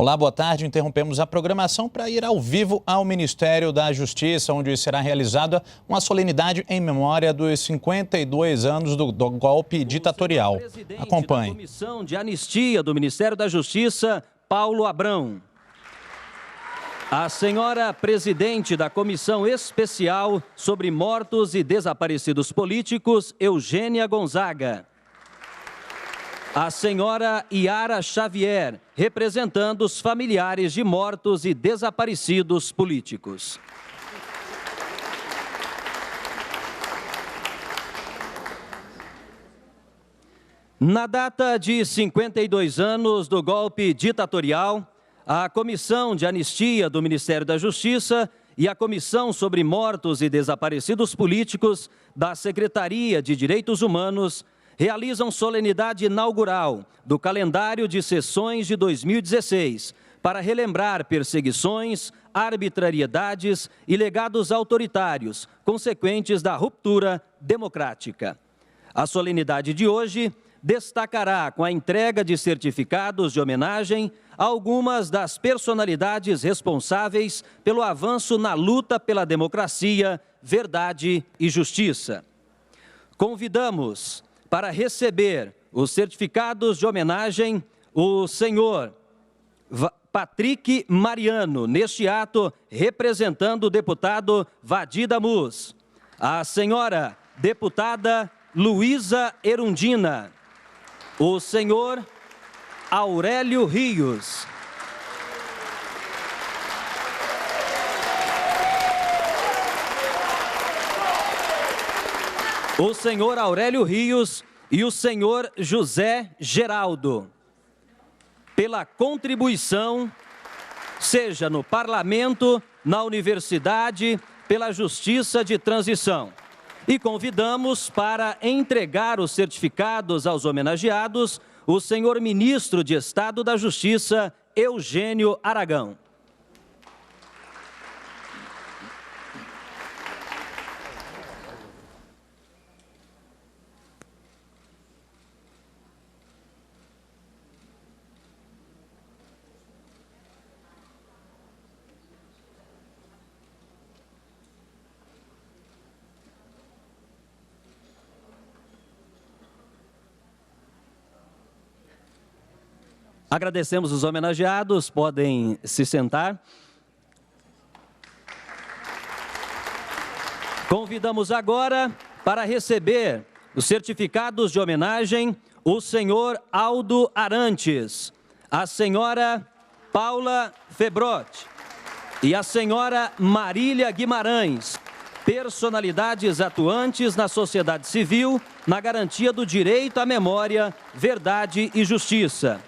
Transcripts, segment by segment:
Olá, boa tarde. Interrompemos a programação para ir ao vivo ao Ministério da Justiça, onde será realizada uma solenidade em memória dos 52 anos do golpe ditatorial. Acompanhe. Da Comissão de Anistia do Ministério da Justiça, Paulo Abrão. A senhora presidente da Comissão Especial sobre Mortos e Desaparecidos Políticos, Eugênia Gonzaga. A senhora Yara Xavier, representando os familiares de mortos e desaparecidos políticos. Na data de 52 anos do golpe ditatorial, a Comissão de Anistia do Ministério da Justiça e a Comissão sobre Mortos e Desaparecidos Políticos da Secretaria de Direitos Humanos realizam solenidade inaugural do calendário de sessões de 2016 para relembrar perseguições, arbitrariedades e legados autoritários consequentes da ruptura democrática. A solenidade de hoje destacará com a entrega de certificados de homenagem a algumas das personalidades responsáveis pelo avanço na luta pela democracia, verdade e justiça. Convidamos para receber os certificados de homenagem o senhor Patrick Mariano, neste ato representando o deputado Vadi Damus, a senhora deputada Luísa Erundina, o senhor Aurélio Rios, o senhor Aurélio Rios e o senhor José Geraldo, pela contribuição, seja no parlamento, na universidade, pela justiça de transição. E convidamos para entregar os certificados aos homenageados o senhor ministro de Estado da Justiça, Eugênio Aragão. Agradecemos os homenageados, podem se sentar. Convidamos agora para receber os certificados de homenagem o senhor Aldo Arantes, a senhora Paula Febrote e a senhora Marília Guimarães, personalidades atuantes na sociedade civil na garantia do direito à memória, verdade e justiça.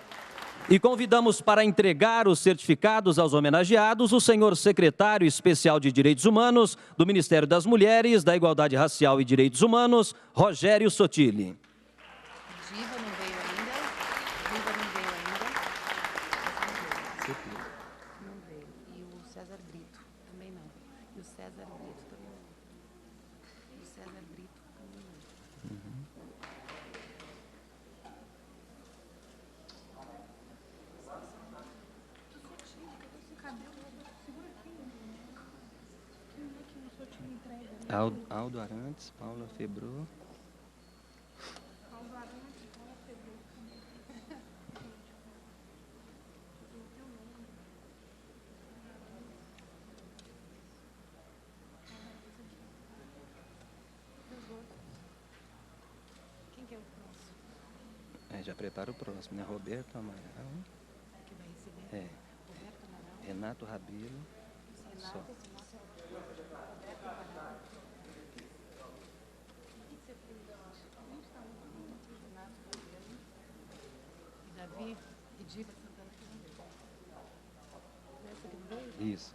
E convidamos para entregar os certificados aos homenageados o senhor secretário especial de Direitos Humanos do Ministério das Mulheres, da Igualdade Racial e Direitos Humanos, Rogério Sotile. Diva não veio ainda. Diva não veio ainda. Não veio. E o César Brito também não. E o César Brito também não. O César Brito também não. Aldo Arantes, Paula Febrou. Aldo Arantes, Paula Febrou também. Quem que é o próximo? Já prepara o próximo, né? Roberto Amaral. Que vai receber? É. Roberto Amaral. Renato Rabelo. Só. Davi e Diva Santana que não veio. Isso.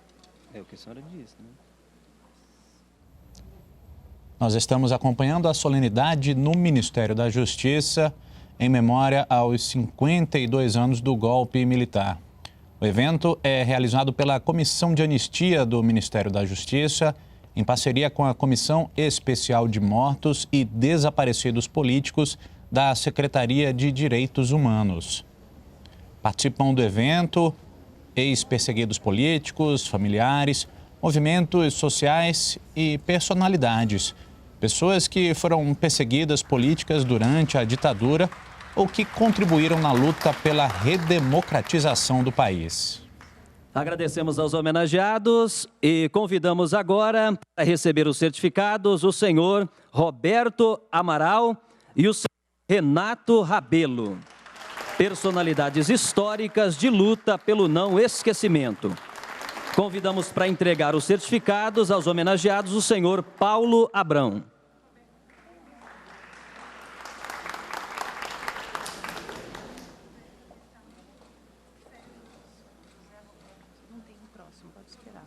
É o que a senhora disse, né? Nós estamos acompanhando a solenidade no Ministério da Justiça em memória aos 52 anos do golpe militar. O evento é realizado pela Comissão de Anistia do Ministério da Justiça, em parceria com a Comissão Especial de Mortos e Desaparecidos Políticos da Secretaria de Direitos Humanos. Participam do evento ex-perseguidos políticos, familiares, movimentos sociais e personalidades. Pessoas que foram perseguidas políticas durante a ditadura ou que contribuíram na luta pela redemocratização do país. Agradecemos aos homenageados e convidamos agora para receber os certificados o senhor Roberto Amaral e o senhor Renato Rabelo, personalidades históricas de luta pelo não esquecimento. Convidamos para entregar os certificados aos homenageados o senhor Paulo Abrão. Não tem um próximo, pode esperar.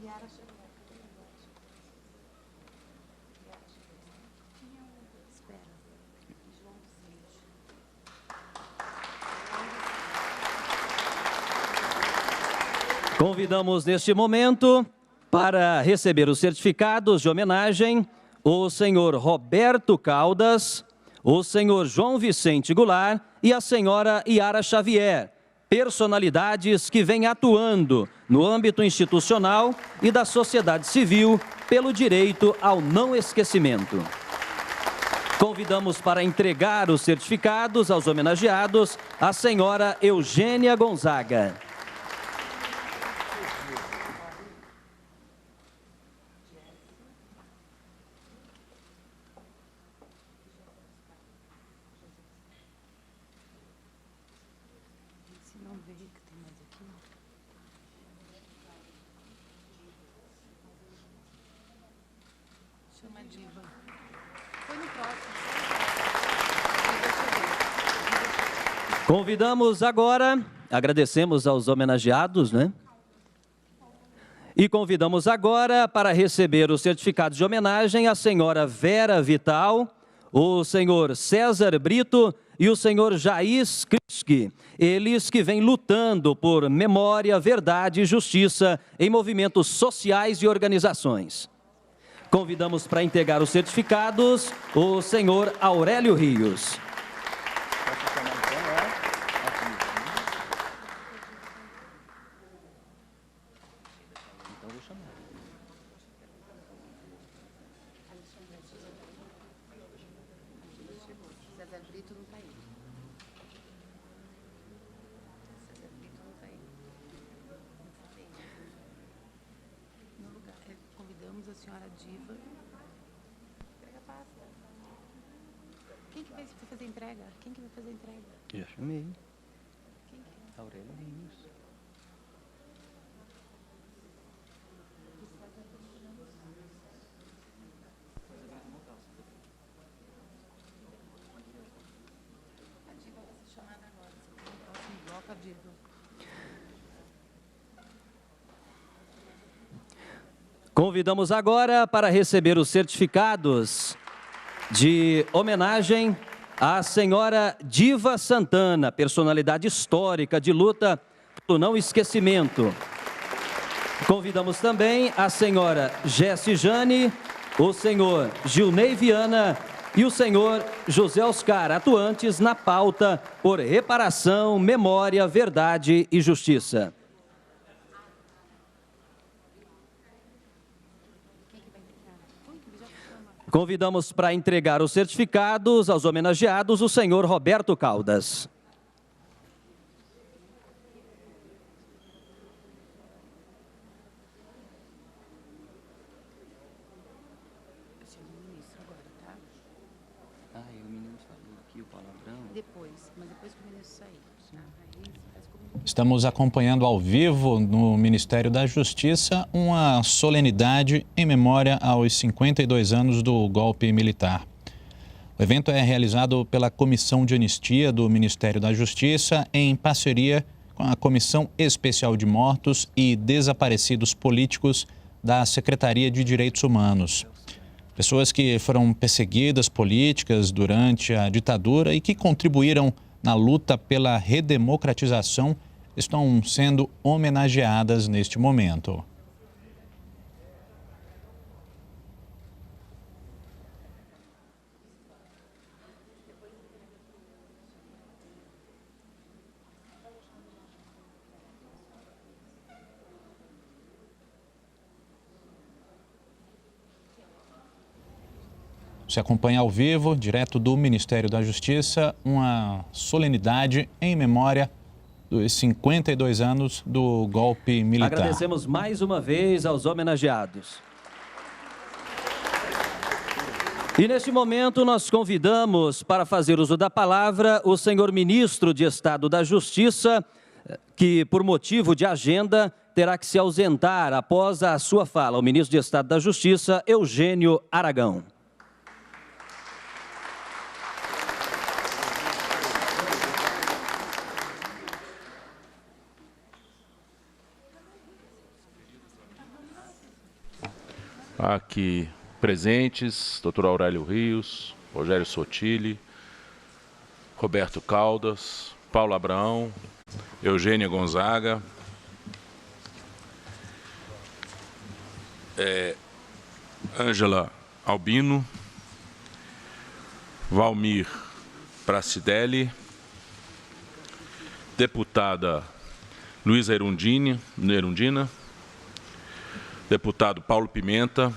Yara chegou. Espera. João Vicente. Convidamos neste momento para receber os certificados de homenagem o senhor Roberto Caldas, o senhor João Vicente Goulart e a senhora Yara Xavier, personalidades que vêm atuando no âmbito institucional e da sociedade civil pelo direito ao não esquecimento. Convidamos para entregar os certificados aos homenageados a senhora Eugênia Gonzaga. Se não veio, que tem mais aqui. Chama a Diva. Foi no próximo. Convidamos agora, agradecemos aos homenageados, né? E convidamos agora para receber os certificados de homenagem a senhora Vera Vital, o senhor César Brito e o senhor Jair Kriski, eles que vêm lutando por memória, verdade e justiça em movimentos sociais e organizações. Convidamos para entregar os certificados o senhor Aurélio Rios. César Brito não está aí. César Brito não está aí. No lugar, convidamos a senhora Diva. Entrega a pasta. Quem que vai fazer a entrega? Quem que vai fazer a entrega? Já chamei. Quem que é? Aurélio Rios. A Diva vai ser chamada agora. No próximo bloco, a Diva. Convidamos agora para receber os certificados de homenagem à senhora Diva Santana, personalidade histórica de luta pelo não esquecimento. Convidamos também a senhora Jessi Jane, o senhor Gilney Viana e o senhor José Oscar, atuantes na pauta por reparação, memória, verdade e justiça. Convidamos para entregar os certificados aos homenageados o senhor Roberto Caldas. Eu chamo o ministro agora, tá? O menino falou aqui, o palavrão. Depois, mas depois que o ministro sair. Tá? Aí você faz comigo. Estamos acompanhando ao vivo no Ministério da Justiça uma solenidade em memória aos 52 anos do golpe militar. O evento é realizado pela Comissão de Anistia do Ministério da Justiça em parceria com a Comissão Especial de Mortos e Desaparecidos Políticos da Secretaria de Direitos Humanos. Pessoas que foram perseguidas políticas durante a ditadura e que contribuíram na luta pela redemocratização estão sendo homenageadas neste momento. Você acompanha ao vivo, direto do Ministério da Justiça, uma solenidade em memória dos 52 anos do golpe militar. Agradecemos mais uma vez aos homenageados. E neste momento nós convidamos para fazer uso da palavra o senhor ministro de Estado da Justiça, que por motivo de agenda terá que se ausentar após a sua fala. O ministro de Estado da Justiça, Eugênio Aragão. Aqui presentes, doutor Aurélio Rios, Rogério Sotile, Roberto Caldas, Paulo Abraão, Eugênia Gonzaga, Ângela Albino, Valmir Pracidelli, deputada Luísa Erundina, deputado Paulo Pimenta,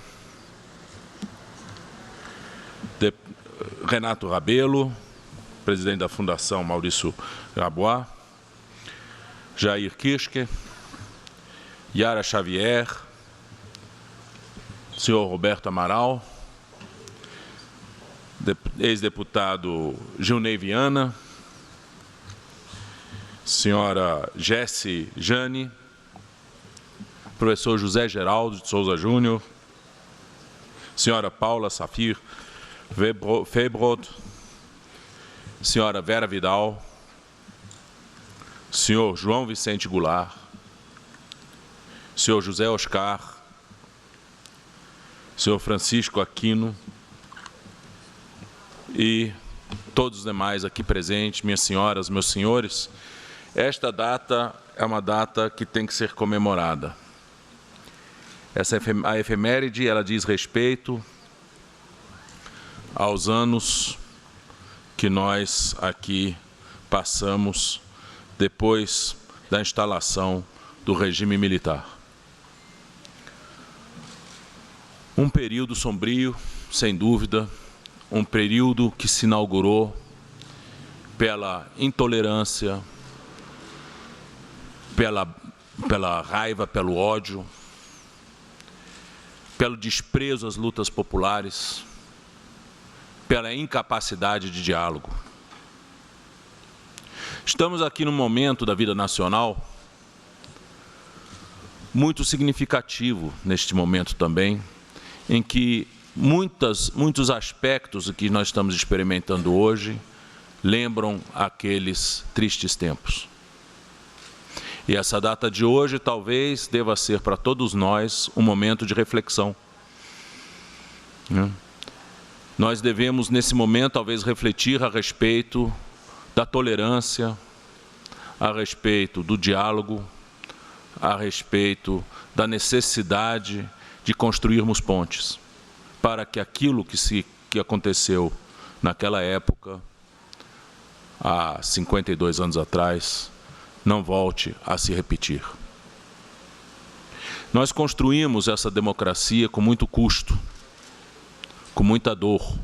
Renato Rabelo, presidente da Fundação Maurício Grabois, Jair Kirschke, Yara Xavier, senhor Roberto Amaral, ex-deputado Gilney Viana, senhora Jesse Jane, professor José Geraldo de Souza Júnior, senhora Paula Safir Febrod, senhora Vera Vidal, senhor João Vicente Goulart, senhor José Oscar, senhor Francisco Aquino e todos os demais aqui presentes, minhas senhoras, meus senhores. Esta data é uma data que tem que ser comemorada. A efeméride, ela diz respeito aos anos que nós aqui passamos depois da instalação do regime militar. Um período sombrio, sem dúvida, um período que se inaugurou pela intolerância, pela raiva, pelo ódio, pelo desprezo às lutas populares, pela incapacidade de diálogo. Estamos aqui num momento da vida nacional muito significativo, neste momento também, em que muitos aspectos que nós estamos experimentando hoje lembram aqueles tristes tempos. E essa data de hoje talvez deva ser para todos nós um momento de reflexão. Nós devemos, nesse momento, talvez refletir a respeito da tolerância, a respeito do diálogo, a respeito da necessidade de construirmos pontes, para que aquilo que aconteceu naquela época, há 52 anos atrás, não volte a se repetir. Nós construímos essa democracia com muito custo, com muita dor.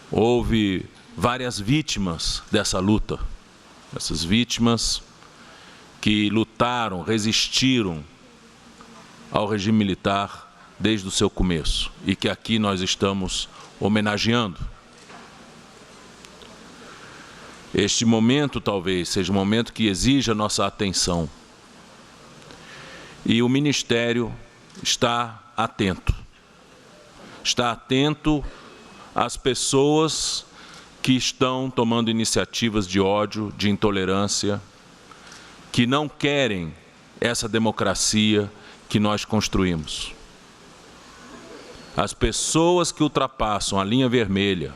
Houve várias vítimas dessa luta, essas vítimas que lutaram, resistiram ao regime militar desde o seu começo e que aqui nós estamos homenageando. Este momento talvez seja um momento que exija nossa atenção. E o Ministério está atento. Está atento às pessoas que estão tomando iniciativas de ódio, de intolerância, que não querem essa democracia que nós construímos. As pessoas que ultrapassam a linha vermelha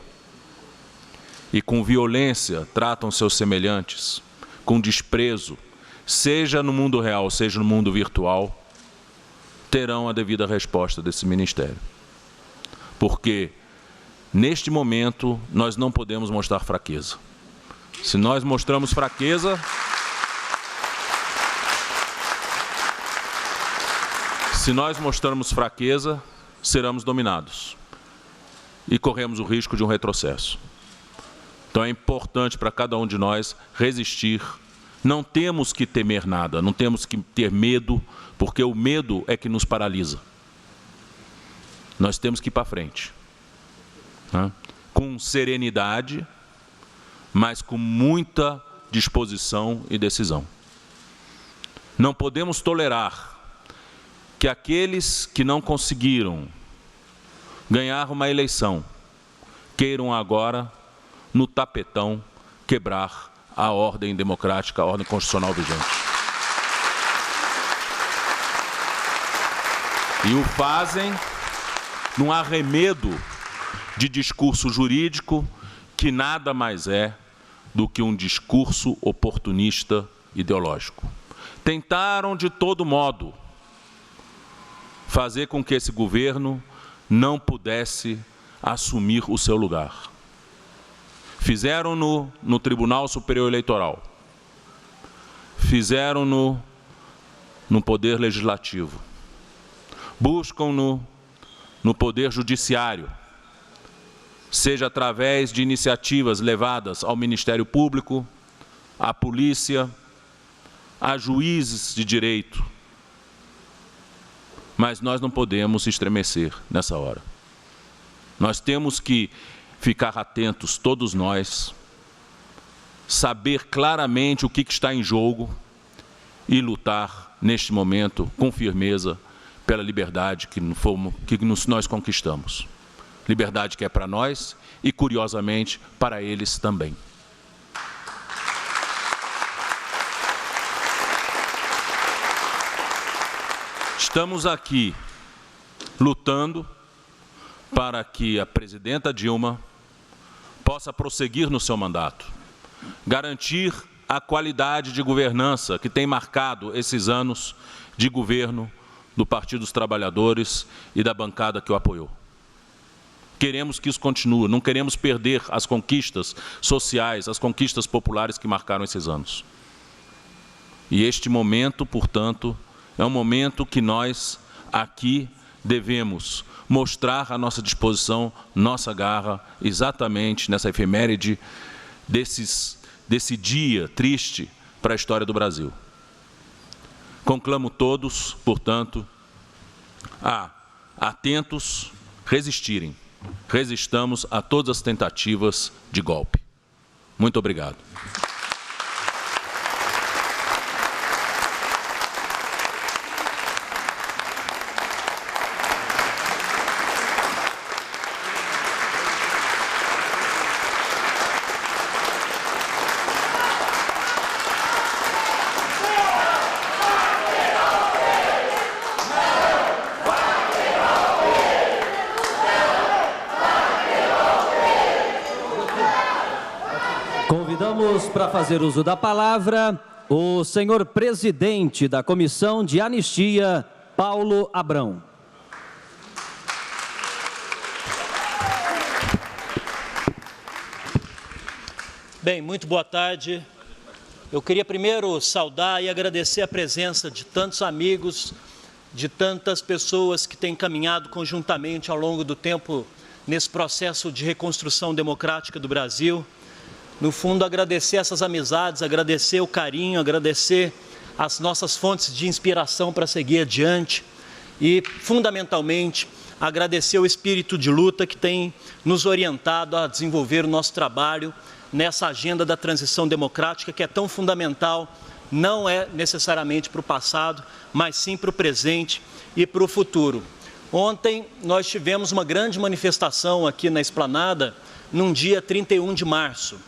e com violência tratam seus semelhantes, com desprezo, seja no mundo real, seja no mundo virtual, terão a devida resposta desse Ministério. Porque, neste momento, nós não podemos mostrar fraqueza. Se nós mostramos fraqueza, seremos dominados. e corremos o risco de um retrocesso. Então é importante para cada um de nós resistir. Não temos que temer nada, não temos que ter medo, porque o medo é que nos paralisa. Nós temos que ir para frente, né? Com serenidade, mas com muita disposição e decisão. Não podemos tolerar que aqueles que não conseguiram ganhar uma eleição queiram agora, no tapetão, quebrar a ordem democrática, a ordem constitucional vigente. E o fazem num arremedo de discurso jurídico que nada mais é do que um discurso oportunista ideológico. Tentaram, de todo modo, fazer com que esse governo não pudesse assumir o seu lugar. Fizeram-no no Tribunal Superior Eleitoral. Fizeram-no no Poder Legislativo. Buscam-no no Poder Judiciário, seja através de iniciativas levadas ao Ministério Público, à polícia, a juízes de direito. Mas nós não podemos estremecer nessa hora. Nós temos que ficar atentos, todos nós, saber claramente o que está em jogo e lutar, neste momento, com firmeza, pela liberdade que nós conquistamos. Liberdade que é para nós e, curiosamente, para eles também. Estamos aqui lutando para que a presidenta Dilma possa prosseguir no seu mandato, garantir a qualidade de governança que tem marcado esses anos de governo do Partido dos Trabalhadores e da bancada que o apoiou. Queremos que isso continue, não queremos perder as conquistas sociais, as conquistas populares que marcaram esses anos. E este momento, portanto, é um momento que nós aqui devemos mostrar a nossa disposição, nossa garra, exatamente nessa efeméride desse dia triste para a história do Brasil. Conclamo todos, portanto, a atentos, resistirem. Resistamos a todas as tentativas de golpe. Muito obrigado. Convidamos para fazer uso da palavra o senhor presidente da Comissão de Anistia, Paulo Abrão. Bem, muito boa tarde. Eu queria primeiro saudar e agradecer a presença de tantos amigos, de tantas pessoas que têm caminhado conjuntamente ao longo do tempo nesse processo de reconstrução democrática do Brasil. No fundo, agradecer essas amizades, agradecer o carinho, agradecer as nossas fontes de inspiração para seguir adiante e, fundamentalmente, agradecer o espírito de luta que tem nos orientado a desenvolver o nosso trabalho nessa agenda da transição democrática que é tão fundamental, não é necessariamente para o passado, mas sim para o presente e para o futuro. Ontem nós tivemos uma grande manifestação aqui na Esplanada, num dia 31 de março.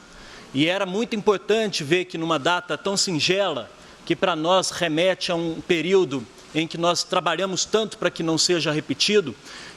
E era muito importante ver que numa data tão singela, que para nós remete a um período em que nós trabalhamos tanto para que não seja repetido,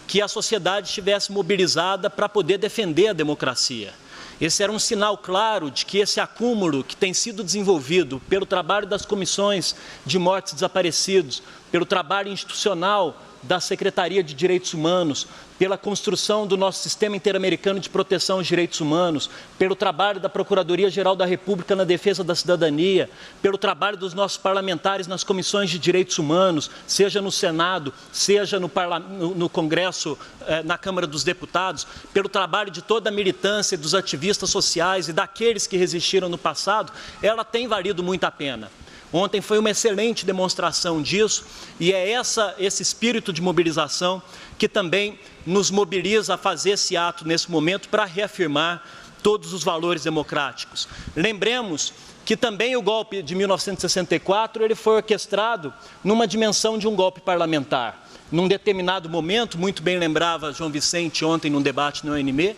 que a sociedade estivesse mobilizada para poder defender a democracia. Esse era um sinal claro de que esse acúmulo que tem sido desenvolvido pelo trabalho das comissões de mortes e desaparecidos, pelo trabalho institucional da Secretaria de Direitos Humanos, pela construção do nosso Sistema Interamericano de Proteção aos Direitos Humanos, pelo trabalho da Procuradoria-Geral da República na defesa da cidadania, pelo trabalho dos nossos parlamentares nas comissões de direitos humanos, seja no Senado, seja no Congresso, na Câmara dos Deputados, pelo trabalho de toda a militância dos ativistas sociais e daqueles que resistiram no passado, ela tem valido muito a pena. Ontem foi uma excelente demonstração disso e é esse espírito de mobilização que também nos mobiliza a fazer esse ato nesse momento para reafirmar todos os valores democráticos. Lembremos que também o golpe de 1964 ele foi orquestrado numa dimensão de um golpe parlamentar. Num determinado momento, muito bem lembrava João Vicente ontem num debate no ONM,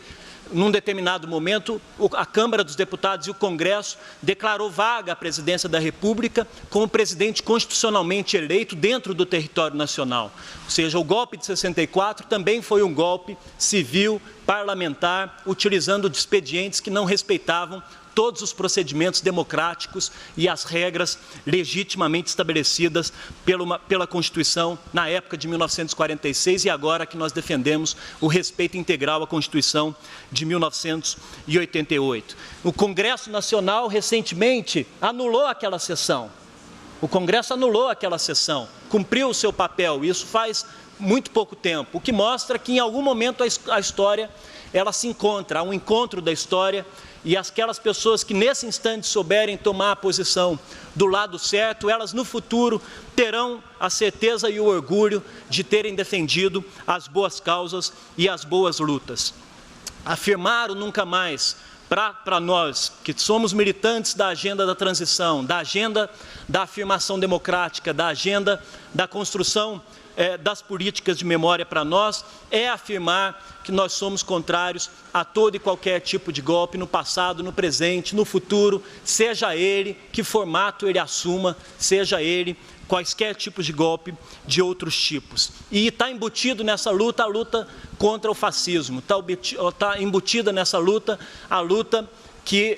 num determinado momento, a Câmara dos Deputados e o Congresso declarou vaga a presidência da República como presidente constitucionalmente eleito dentro do território nacional. Ou seja, o golpe de 64 também foi um golpe civil, parlamentar, utilizando de expedientes que não respeitavam todos os democráticos e as regras legitimamente estabelecidas pela Constituição na época de 1946 e agora que nós defendemos o respeito integral à Constituição de 1988. O Congresso Nacional recentemente anulou aquela sessão. O Congresso anulou aquela sessão, cumpriu o seu papel, isso faz muito pouco tempo, o que mostra que em algum momento a história ela se encontra, há um encontro da história e aquelas pessoas que nesse instante souberem tomar a posição do lado certo, elas no futuro terão a certeza e o orgulho de terem defendido as boas causas e as boas lutas. Afirmar o nunca mais para nós, que somos militantes da agenda da transição, da agenda da afirmação democrática, da agenda da construção das políticas de memória para nós, é afirmar que nós somos contrários a todo e qualquer tipo de golpe no passado, no presente, no futuro, seja ele que formato ele assuma, seja ele quaisquer tipos de golpe de outros tipos. E está embutido nessa luta a luta contra o fascismo, está embutida nessa luta a luta que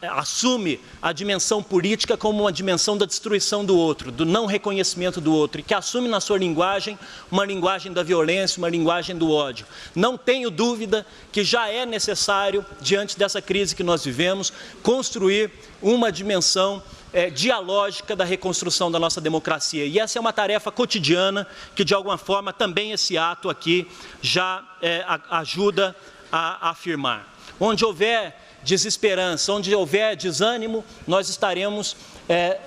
assume a dimensão política como uma dimensão da destruição do outro, do não reconhecimento do outro, e que assume na sua linguagem uma linguagem da violência, uma linguagem do ódio. Não tenho dúvida que já é necessário, diante dessa crise que nós vivemos, construir uma dimensão dialógica da reconstrução da nossa democracia. E essa é uma tarefa cotidiana que, de alguma forma, também esse ato aqui já ajuda a afirmar. Onde houver desesperança, onde houver desânimo, nós estaremos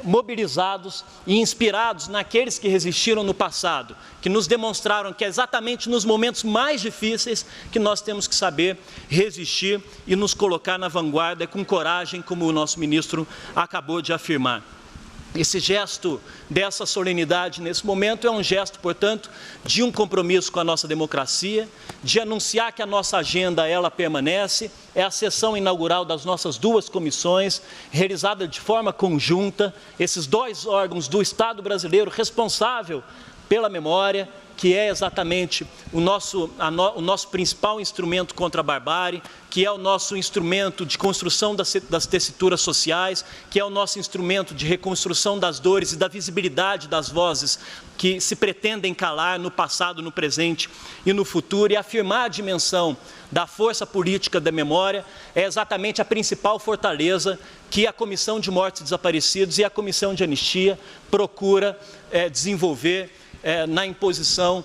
mobilizados e inspirados naqueles que resistiram no passado, que nos demonstraram que é exatamente nos momentos mais difíceis que nós temos que saber resistir e nos colocar na vanguarda com coragem, como o nosso ministro acabou de afirmar. Esse gesto dessa solenidade nesse momento é um gesto, portanto, de um compromisso com a nossa democracia, de anunciar que a nossa agenda ela permanece, é a sessão inaugural das nossas duas comissões, realizada de forma conjunta, esses dois órgãos do Estado brasileiro responsável pela memória, que é exatamente o nosso principal instrumento contra a barbárie, que é o nosso instrumento de construção das tessituras sociais, que é o nosso instrumento de reconstrução das dores e da visibilidade das vozes que se pretendem calar no passado, no presente e no futuro, e afirmar a dimensão da força política da memória é exatamente a principal fortaleza que a Comissão de Mortos e Desaparecidos e a Comissão de Anistia procura desenvolver na imposição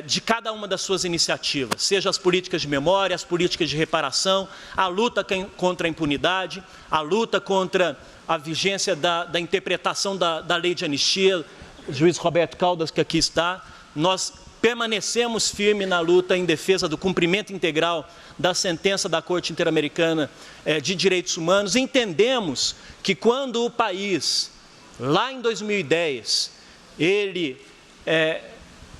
de cada uma das suas iniciativas, seja as políticas de memória, as políticas de reparação, a luta contra a impunidade, a luta contra a vigência da interpretação da lei de anistia, o juiz Roberto Caldas, que aqui está. Nós permanecemos firmes na luta em defesa do cumprimento integral da sentença da Corte Interamericana de Direitos Humanos. Entendemos que quando o país, lá em 2010, ele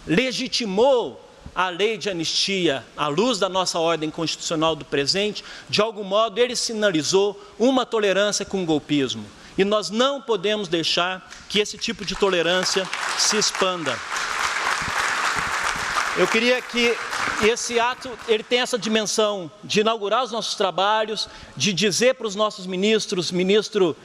legitimou a lei de anistia à luz da nossa ordem constitucional do presente, de algum modo ele sinalizou uma tolerância com o golpismo. E nós não podemos deixar que esse tipo de tolerância se expanda. Eu queria que esse ato ele tenha essa dimensão de inaugurar os nossos trabalhos, de dizer para os nossos ministros, ministro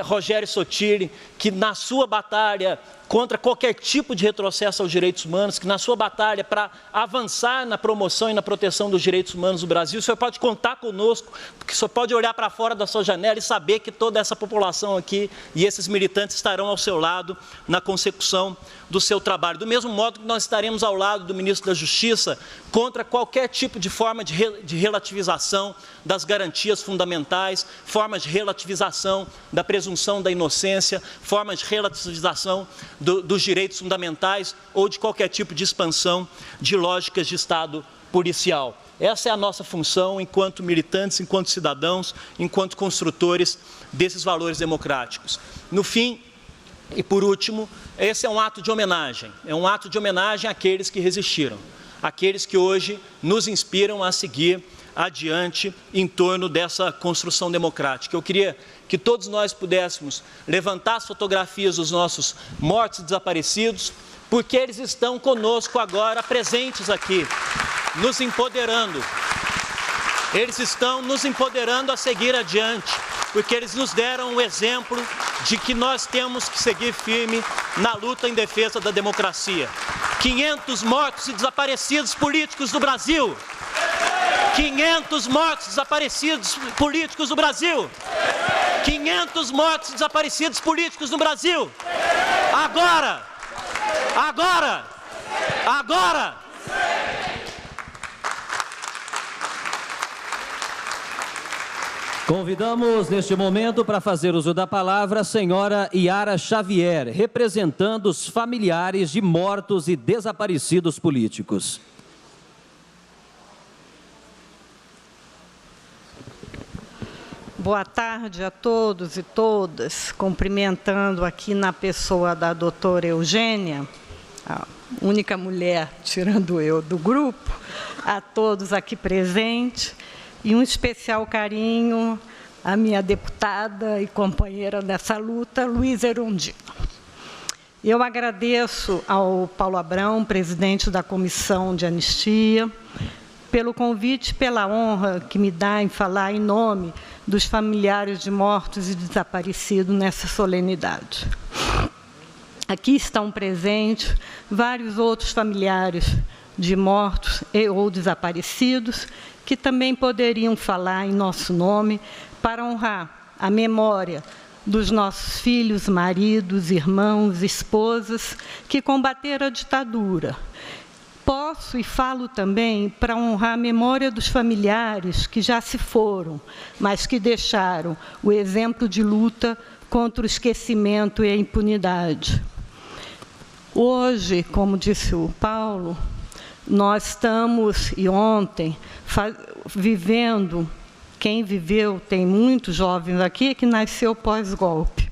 Rogério Sottile, que na sua batalha contra qualquer tipo de retrocesso aos direitos humanos, que na sua batalha para avançar na promoção e na proteção dos direitos humanos no Brasil, o senhor pode contar conosco, porque o senhor pode olhar para fora da sua janela e saber que toda essa população aqui e esses militantes estarão ao seu lado na consecução do seu trabalho. Do mesmo modo que nós estaremos ao lado do ministro da Justiça contra qualquer tipo de forma de relativização das garantias fundamentais, formas de relativização da presunção da inocência, formas de relativização dos direitos fundamentais ou de qualquer tipo de expansão de lógicas de Estado policial. Essa é a nossa função enquanto militantes, enquanto cidadãos, enquanto construtores desses valores democráticos. No fim, e por último, esse é um ato de homenagem. É um ato de homenagem àqueles que resistiram, àqueles que hoje nos inspiram a seguir adiante em torno dessa construção democrática. Eu queria que todos nós pudéssemos levantar as fotografias dos nossos mortos e desaparecidos, porque eles estão conosco agora, presentes aqui, nos empoderando. Eles estão nos empoderando a seguir adiante, porque eles nos deram o exemplo de que nós temos que seguir firme na luta em defesa da democracia. 500 mortos e desaparecidos políticos do Brasil. 500 mortos e desaparecidos políticos do Brasil. 500 mortos e desaparecidos políticos no Brasil. Agora! Agora! Agora! Convidamos neste momento para fazer uso da palavra a senhora Yara Xavier, representando os familiares de mortos e desaparecidos políticos. Boa tarde a todos e todas, cumprimentando aqui na pessoa da doutora Eugênia, a única mulher, tirando eu, do grupo, a todos aqui presentes, e um especial carinho à minha deputada e companheira dessa luta, Luísa Erundina. Eu agradeço ao Paulo Abrão, presidente da Comissão de Anistia, pelo convite e pela honra que me dá em falar em nome dos familiares de mortos e desaparecidos nessa solenidade. Aqui estão presentes vários outros familiares de mortos ou desaparecidos que também poderiam falar em nosso nome para honrar a memória dos nossos filhos, maridos, irmãos, esposas que combateram a ditadura. Posso e falo também para honrar a memória dos familiares que já se foram, mas que deixaram o exemplo de luta contra o esquecimento e a impunidade. Hoje, como disse o Paulo, nós estamos, e ontem, vivendo, quem viveu, tem muitos jovens aqui que nasceu pós-golpe.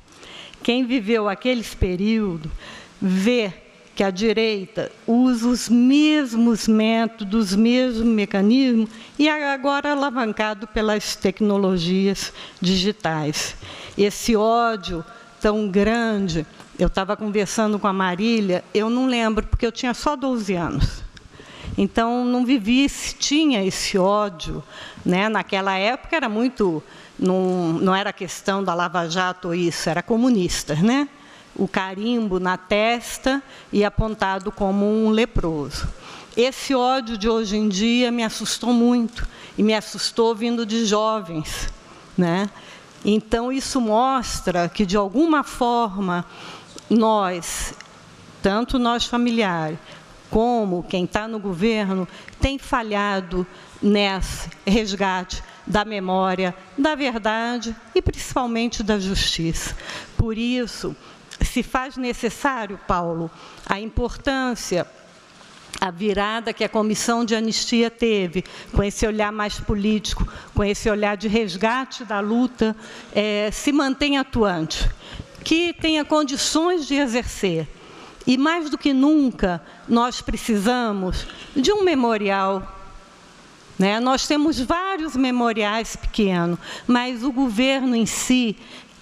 Quem viveu aqueles períodos, vê que a direita usa os mesmos métodos, os mesmos mecanismos, e agora alavancado pelas tecnologias digitais. Esse ódio tão grande, eu estava conversando com a Marília, eu não lembro, porque eu tinha só 12 anos. Então, não vivi se tinha esse ódio, né? Naquela época era muito, não era questão da Lava Jato ou isso, era comunistas, né? O carimbo na testa e apontado como um leproso. Esse ódio de hoje em dia me assustou muito, e me assustou vindo de jovens, né? Então, isso mostra que, de alguma forma, nós, tanto nós familiares, como quem está no governo, tem falhado nesse resgate da memória, da verdade e, principalmente, da justiça. Por isso, se faz necessário, Paulo, a importância, a virada que a Comissão de Anistia teve, com esse olhar mais político, com esse olhar de resgate da luta, se mantenha atuante, que tenha condições de exercer. E, mais do que nunca, nós precisamos de um memorial, né? Nós temos vários memoriais pequenos, mas o governo em si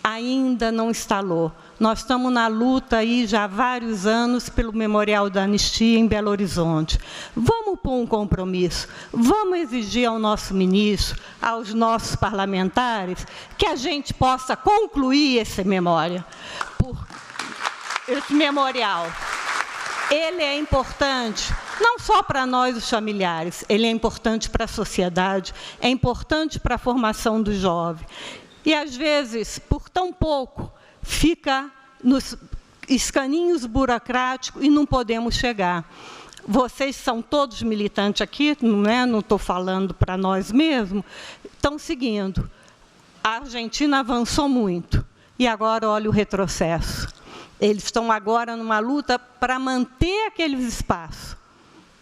ainda não instalou. Nós estamos na luta aí já há vários anos pelo Memorial da Anistia em Belo Horizonte. Vamos pôr um compromisso, vamos exigir ao nosso ministro, aos nossos parlamentares, que a gente possa concluir essa memória. esse memorial. Ele é importante não só para nós, os familiares, ele é importante para a sociedade, é importante para a formação do jovem. E, às vezes, por tão pouco, fica nos escaninhos burocráticos e não podemos chegar. Vocês são todos militantes aqui, não estou falando para nós mesmos, estão seguindo. A Argentina avançou muito, e agora olha o retrocesso. Eles estão agora numa luta para manter aqueles espaços,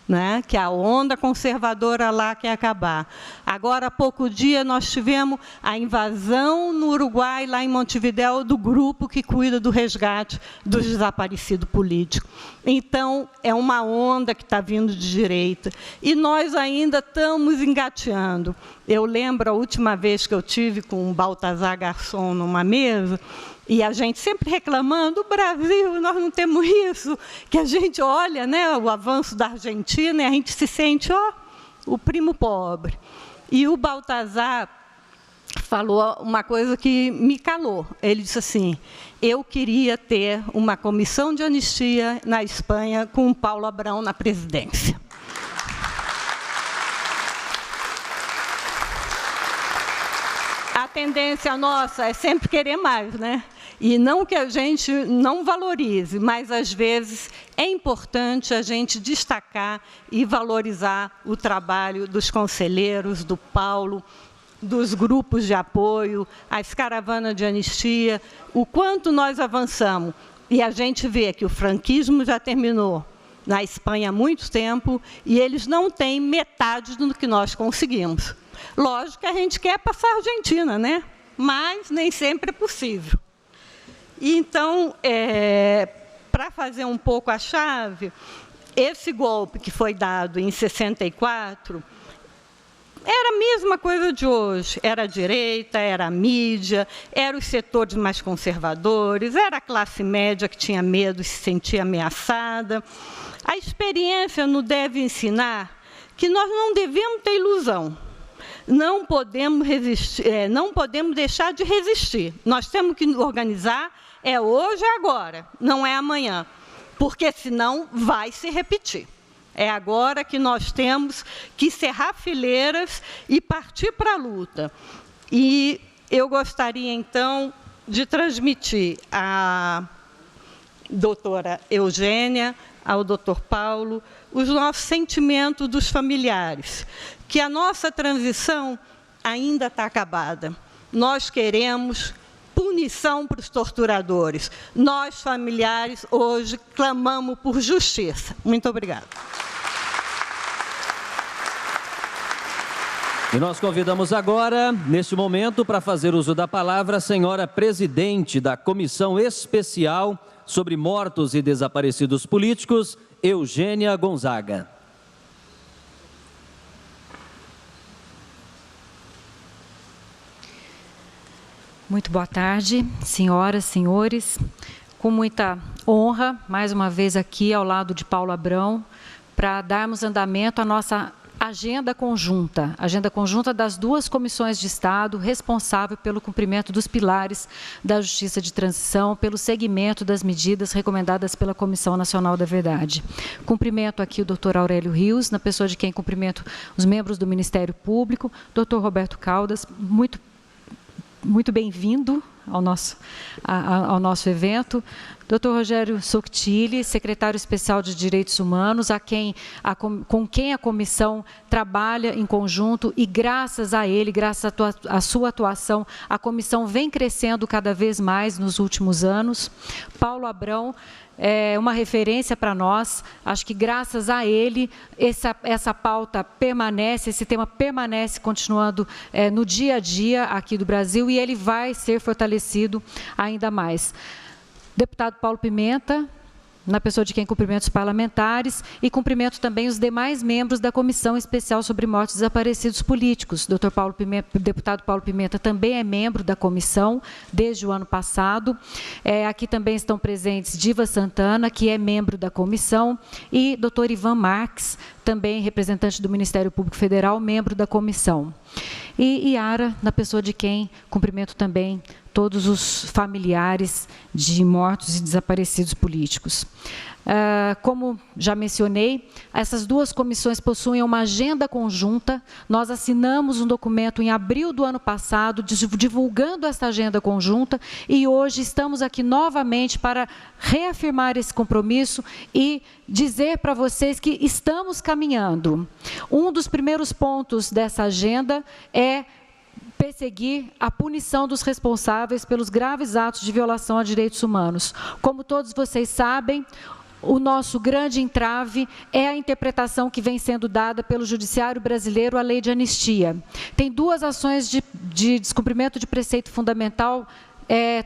né, que a onda conservadora lá quer acabar. Agora, há pouco dia, nós tivemos a invasão no Uruguai, lá em Montevidéu, do grupo que cuida do resgate dos desaparecidos políticos. Então, é uma onda que está vindo de direita. E nós ainda estamos engateando. Eu lembro a última vez que eu tive com o Baltazar Garçom numa mesa, e a gente sempre reclamando, o Brasil, nós não temos isso, que a gente olha, né, o avanço da Argentina e a gente se sente, ó, o primo pobre. E o Baltazar falou uma coisa que me calou. Ele disse assim, eu queria ter uma comissão de anistia na Espanha com o Paulo Abrão na presidência. A tendência nossa é sempre querer mais, né? E não que a gente não valorize, mas, às vezes, é importante a gente destacar e valorizar o trabalho dos conselheiros, do Paulo, dos grupos de apoio, as caravanas de anistia, o quanto nós avançamos. E a gente vê que o franquismo já terminou na Espanha há muito tempo e eles não têm metade do que nós conseguimos. Lógico que a gente quer passar a Argentina, né? Mas nem sempre é possível. E, então, para fazer um pouco a chave, esse golpe que foi dado em 64 era a mesma coisa de hoje. Era a direita, era a mídia, eram os setores mais conservadores, era a classe média que tinha medo e se sentia ameaçada. A experiência nos deve ensinar que nós não devemos ter ilusão. Não podemos resistir, não podemos deixar de resistir. Nós temos que organizar, é hoje, é agora, não é amanhã, porque senão vai se repetir. É agora que nós temos que cerrar fileiras e partir para a luta. E eu gostaria, então, de transmitir à doutora Eugênia, ao doutor Paulo, os nossos sentimentos dos familiares, que a nossa transição ainda está acabada. Nós queremos punição para os torturadores. Nós, familiares, hoje clamamos por justiça. Muito obrigada. E nós convidamos agora, neste momento, para fazer uso da palavra, a senhora presidente da Comissão Especial sobre Mortos e Desaparecidos Políticos, Eugênia Gonzaga. Muito boa tarde, senhoras, senhores. Com muita honra, mais uma vez aqui ao lado de Paulo Abrão, para darmos andamento à nossa agenda conjunta das duas comissões de Estado responsável pelo cumprimento dos pilares da Justiça de Transição, pelo segmento das medidas recomendadas pela Comissão Nacional da Verdade. Cumprimento aqui o doutor Aurélio Rios, na pessoa de quem cumprimento os membros do Ministério Público, doutor Roberto Caldas, muito bem-vindo ao nosso evento. Dr. Rogério Soctilli, secretário especial de Direitos Humanos, com quem a comissão trabalha em conjunto e, graças a ele, graças à sua atuação, a comissão vem crescendo cada vez mais nos últimos anos. Paulo Abrão é uma referência para nós. Acho que, graças a ele, essa pauta permanece, esse tema permanece continuando no dia a dia aqui do Brasil e ele vai ser fortalecido ainda mais. Deputado Paulo Pimenta, na pessoa de quem cumprimento os parlamentares e cumprimento também os demais membros da Comissão Especial sobre Mortos e Desaparecidos Políticos. Deputado Paulo Pimenta também é membro da comissão desde o ano passado. Aqui também estão presentes Diva Santana, que é membro da comissão, e doutor Ivan Marques, também representante do Ministério Público Federal, membro da comissão. E Yara, na pessoa de quem cumprimento também todos os familiares de mortos e desaparecidos políticos. Como já mencionei, essas duas comissões possuem uma agenda conjunta. Nós assinamos um documento em abril do ano passado, divulgando esta agenda conjunta, e hoje estamos aqui novamente para reafirmar esse compromisso e dizer para vocês que estamos caminhando. Um dos primeiros pontos dessa agenda é perseguir a punição dos responsáveis pelos graves atos de violação a direitos humanos. Como todos vocês sabem, o nosso grande entrave é a interpretação que vem sendo dada pelo Judiciário brasileiro à lei de anistia. Tem duas ações de descumprimento de preceito fundamental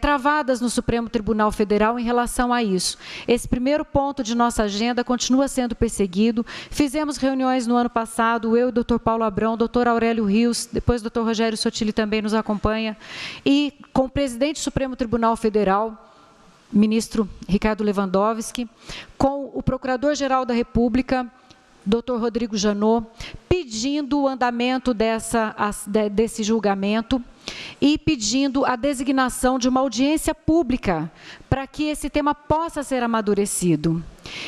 travadas no Supremo Tribunal Federal em relação a isso. Esse primeiro ponto de nossa agenda continua sendo perseguido. Fizemos reuniões no ano passado, eu e o Dr. Paulo Abrão, Dr. Aurélio Rios, depois o Dr. Rogério Sotile também nos acompanha, e com o presidente do Supremo Tribunal Federal, ministro Ricardo Lewandowski, com o Procurador-Geral da República, Dr. Rodrigo Janot, pedindo o andamento desse julgamento e pedindo a designação de uma audiência pública para que esse tema possa ser amadurecido.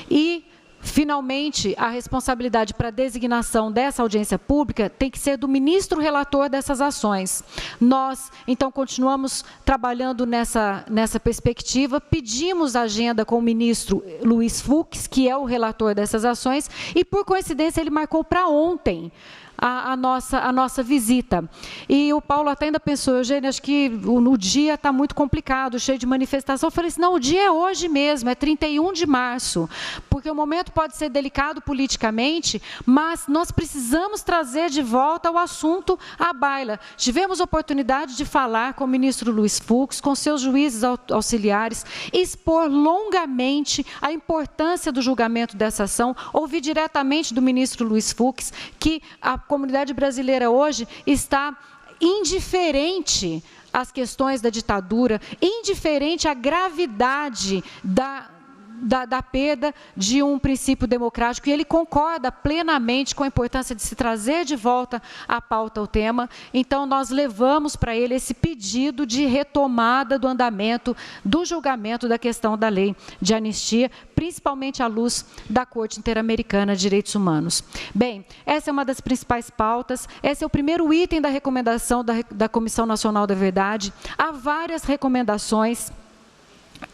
E, finalmente, a responsabilidade para a designação dessa audiência pública tem que ser do ministro relator dessas ações. Nós, então, continuamos trabalhando nessa perspectiva, pedimos a agenda com o ministro Luiz Fux, que é o relator dessas ações, e, por coincidência, ele marcou para ontem a nossa visita. E o Paulo até ainda pensou, Eugênia, acho que o dia está muito complicado, cheio de manifestação. Eu falei assim, não, o dia é hoje mesmo, é 31 de março, porque o momento pode ser delicado politicamente, mas nós precisamos trazer de volta o assunto à baila. Tivemos oportunidade de falar com o ministro Luiz Fux, com seus juízes auxiliares, expor longamente a importância do julgamento dessa ação, ouvir diretamente do ministro Luiz Fux que a comunidade brasileira hoje está indiferente às questões da ditadura, indiferente à gravidade da perda de um princípio democrático, e ele concorda plenamente com a importância de se trazer de volta à pauta o tema. Então, nós levamos para ele esse pedido de retomada do andamento do julgamento da questão da lei de anistia, principalmente à luz da Corte Interamericana de Direitos Humanos. Bem, essa é uma das principais pautas, esse é o primeiro item da recomendação da Comissão Nacional da Verdade. Há várias recomendações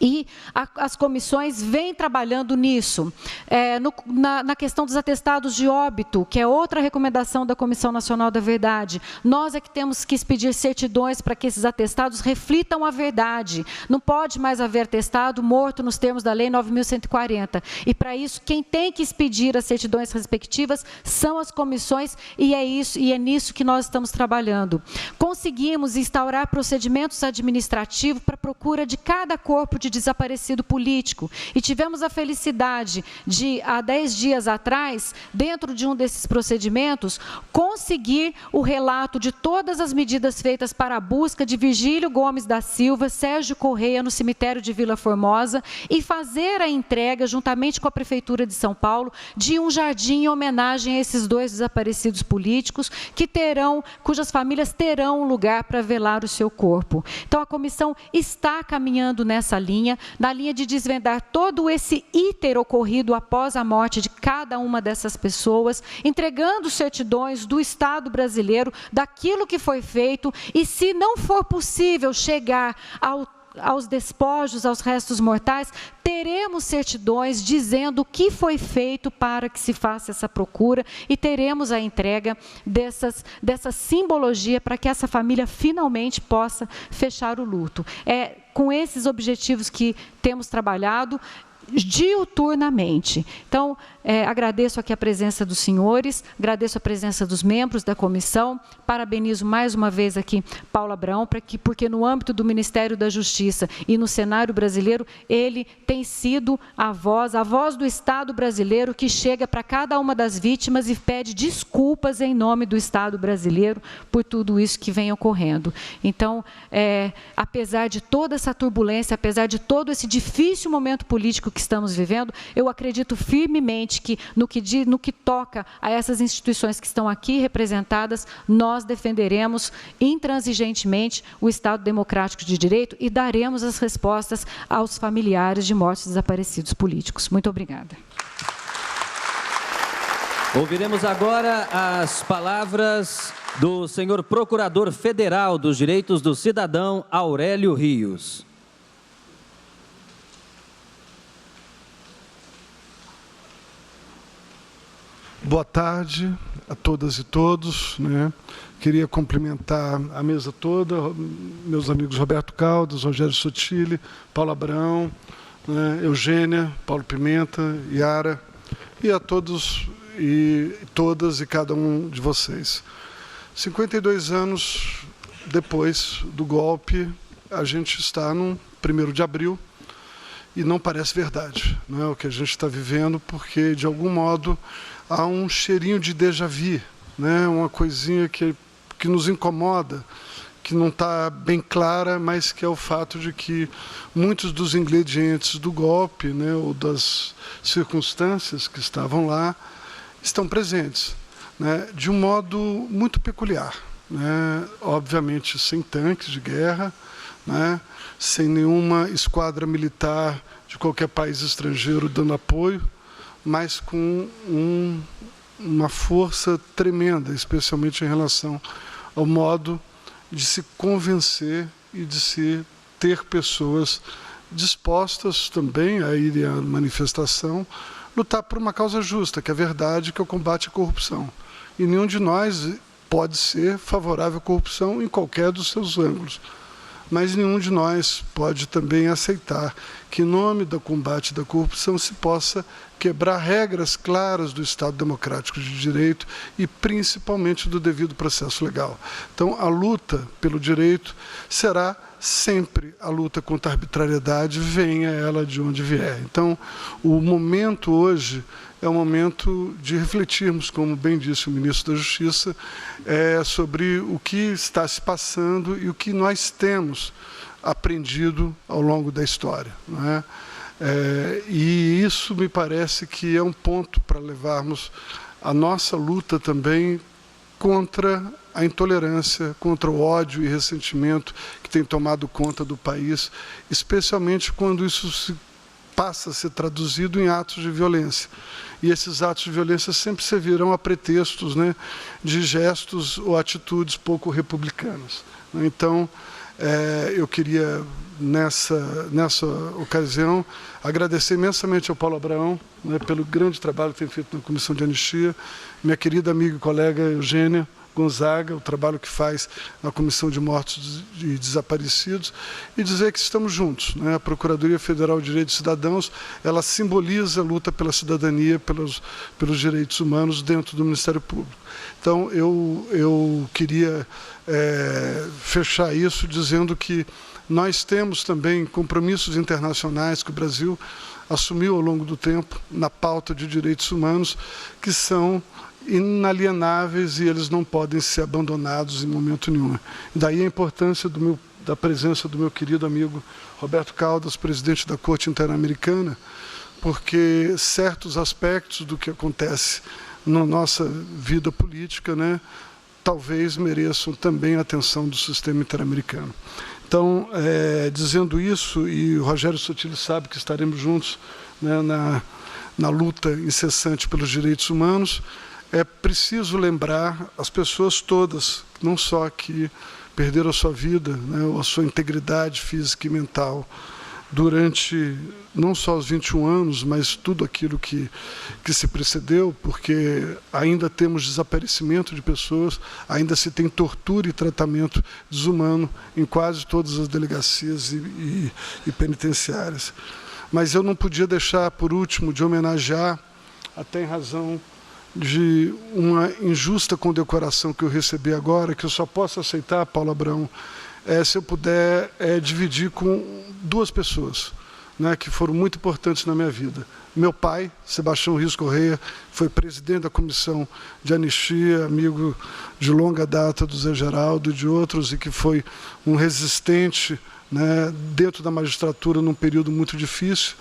e as comissões vêm trabalhando nisso. Na questão dos atestados de óbito, que é outra recomendação da Comissão Nacional da Verdade, nós é que temos que expedir certidões para que esses atestados reflitam a verdade. Não pode mais haver atestado morto nos termos da Lei 9.140. E, para isso, quem tem que expedir as certidões respectivas são as comissões, e é nisso que nós estamos trabalhando. Conseguimos instaurar procedimentos administrativos para a procura de cada corpo de desaparecido político. E tivemos a felicidade de, há 10 dias atrás, dentro de um desses procedimentos, conseguir o relato de todas as medidas feitas para a busca de Virgílio Gomes da Silva, Sérgio Correia, no cemitério de Vila Formosa, e fazer a entrega, juntamente com a Prefeitura de São Paulo, de um jardim em homenagem a esses dois desaparecidos políticos, cujas famílias terão um lugar para velar o seu corpo. Então, a comissão está caminhando nessa linha, na linha de desvendar todo esse íter ocorrido após a morte de cada uma dessas pessoas, entregando certidões do Estado brasileiro, daquilo que foi feito, e se não for possível chegar aos despojos, aos restos mortais, teremos certidões dizendo o que foi feito para que se faça essa procura, e teremos a entrega dessa simbologia para que essa família finalmente possa fechar o luto. É com esses objetivos que temos trabalhado diuturnamente. Então, agradeço aqui a presença dos senhores, agradeço a presença dos membros da comissão, parabenizo mais uma vez aqui Paulo Abrão, porque no âmbito do Ministério da Justiça e no cenário brasileiro, ele tem sido a voz do Estado brasileiro que chega para cada uma das vítimas e pede desculpas em nome do Estado brasileiro por tudo isso que vem ocorrendo. Então, apesar de toda essa turbulência, apesar de todo esse difícil momento político que estamos vivendo, eu acredito firmemente evidente que no que toca a essas instituições que estão aqui representadas, nós defenderemos intransigentemente o Estado democrático de direito e daremos as respostas aos familiares de mortos e desaparecidos políticos. Muito obrigada. Ouviremos agora as palavras do senhor Procurador Federal dos Direitos do Cidadão, Aurélio Rios. Boa tarde a todas e todos, né? Queria cumprimentar a mesa toda, meus amigos Roberto Caldas, Rogério Sotile, Paulo Abrão, né? Eugênia, Paulo Pimenta, Yara, e a todos e todas e cada um de vocês. 52 anos depois do golpe, a gente está no 1º de abril, e não parece verdade, não é o que a gente está vivendo, porque, de algum modo, há um cheirinho de déjà vu, né? Uma coisinha que nos incomoda, que não está bem clara, mas que é o fato de que muitos dos ingredientes do golpe, né, ou das circunstâncias que estavam lá, estão presentes, né, de um modo muito peculiar, né? Obviamente sem tanques de guerra, né, sem nenhuma esquadra militar de qualquer país estrangeiro dando apoio, mas com uma força tremenda, especialmente em relação ao modo de se convencer e de se ter pessoas dispostas também a irem à manifestação, lutar por uma causa justa, que é a verdade, que é o combate à corrupção. E nenhum de nós pode ser favorável à corrupção em qualquer dos seus ângulos. Mas nenhum de nós pode também aceitar que, em nome do combate da corrupção, se possa quebrar regras claras do Estado democrático de direito e, principalmente, do devido processo legal. Então, a luta pelo direito será sempre a luta contra a arbitrariedade, venha ela de onde vier. Então, o momento hoje é o momento de refletirmos, como bem disse o ministro da Justiça, sobre o que está se passando e o que nós temos aprendido ao longo da história, não é? E isso me parece que é um ponto para levarmos a nossa luta também contra a intolerância, contra o ódio e ressentimento que tem tomado conta do país, especialmente quando isso passa a ser traduzido em atos de violência. E esses atos de violência sempre servirão a pretextos, né, de gestos ou atitudes pouco republicanas. Então, eu queria, nessa ocasião, agradecer imensamente ao Paulo Abrão, né, pelo grande trabalho que tem feito na Comissão de Anistia, minha querida amiga e colega Eugênia Gonzaga, o trabalho que faz na Comissão de Mortos e Desaparecidos, e dizer que estamos juntos, né? A Procuradoria Federal de Direitos Cidadãos, ela simboliza a luta pela cidadania, pelos direitos humanos dentro do Ministério Público. Então, eu queria fechar isso dizendo que nós temos também compromissos internacionais que o Brasil assumiu ao longo do tempo na pauta de direitos humanos, que são inalienáveis e eles não podem ser abandonados em momento nenhum. Daí a importância da presença do meu querido amigo Roberto Caldas, presidente da Corte Interamericana, porque certos aspectos do que acontece na nossa vida política, né, talvez mereçam também a atenção do sistema interamericano. Então, dizendo isso, e o Rogério Sotile sabe que estaremos juntos, né, na luta incessante pelos direitos humanos, é preciso lembrar as pessoas todas, não só que perderam a sua vida, né, ou a sua integridade física e mental, durante não só os 21 anos, mas tudo aquilo que se precedeu, porque ainda temos desaparecimento de pessoas, ainda se tem tortura e tratamento desumano em quase todas as delegacias e penitenciárias. Mas eu não podia deixar, por último, de homenagear, até em razão de uma injusta condecoração que eu recebi agora, que eu só posso aceitar, Paulo Abrão, se eu puder dividir com duas pessoas, né, que foram muito importantes na minha vida. Meu pai, Sebastião Rios Correia, foi presidente da Comissão de Anistia, amigo de longa data do Zé Geraldo e de outros, e que foi um resistente, né, dentro da magistratura num período muito difícil,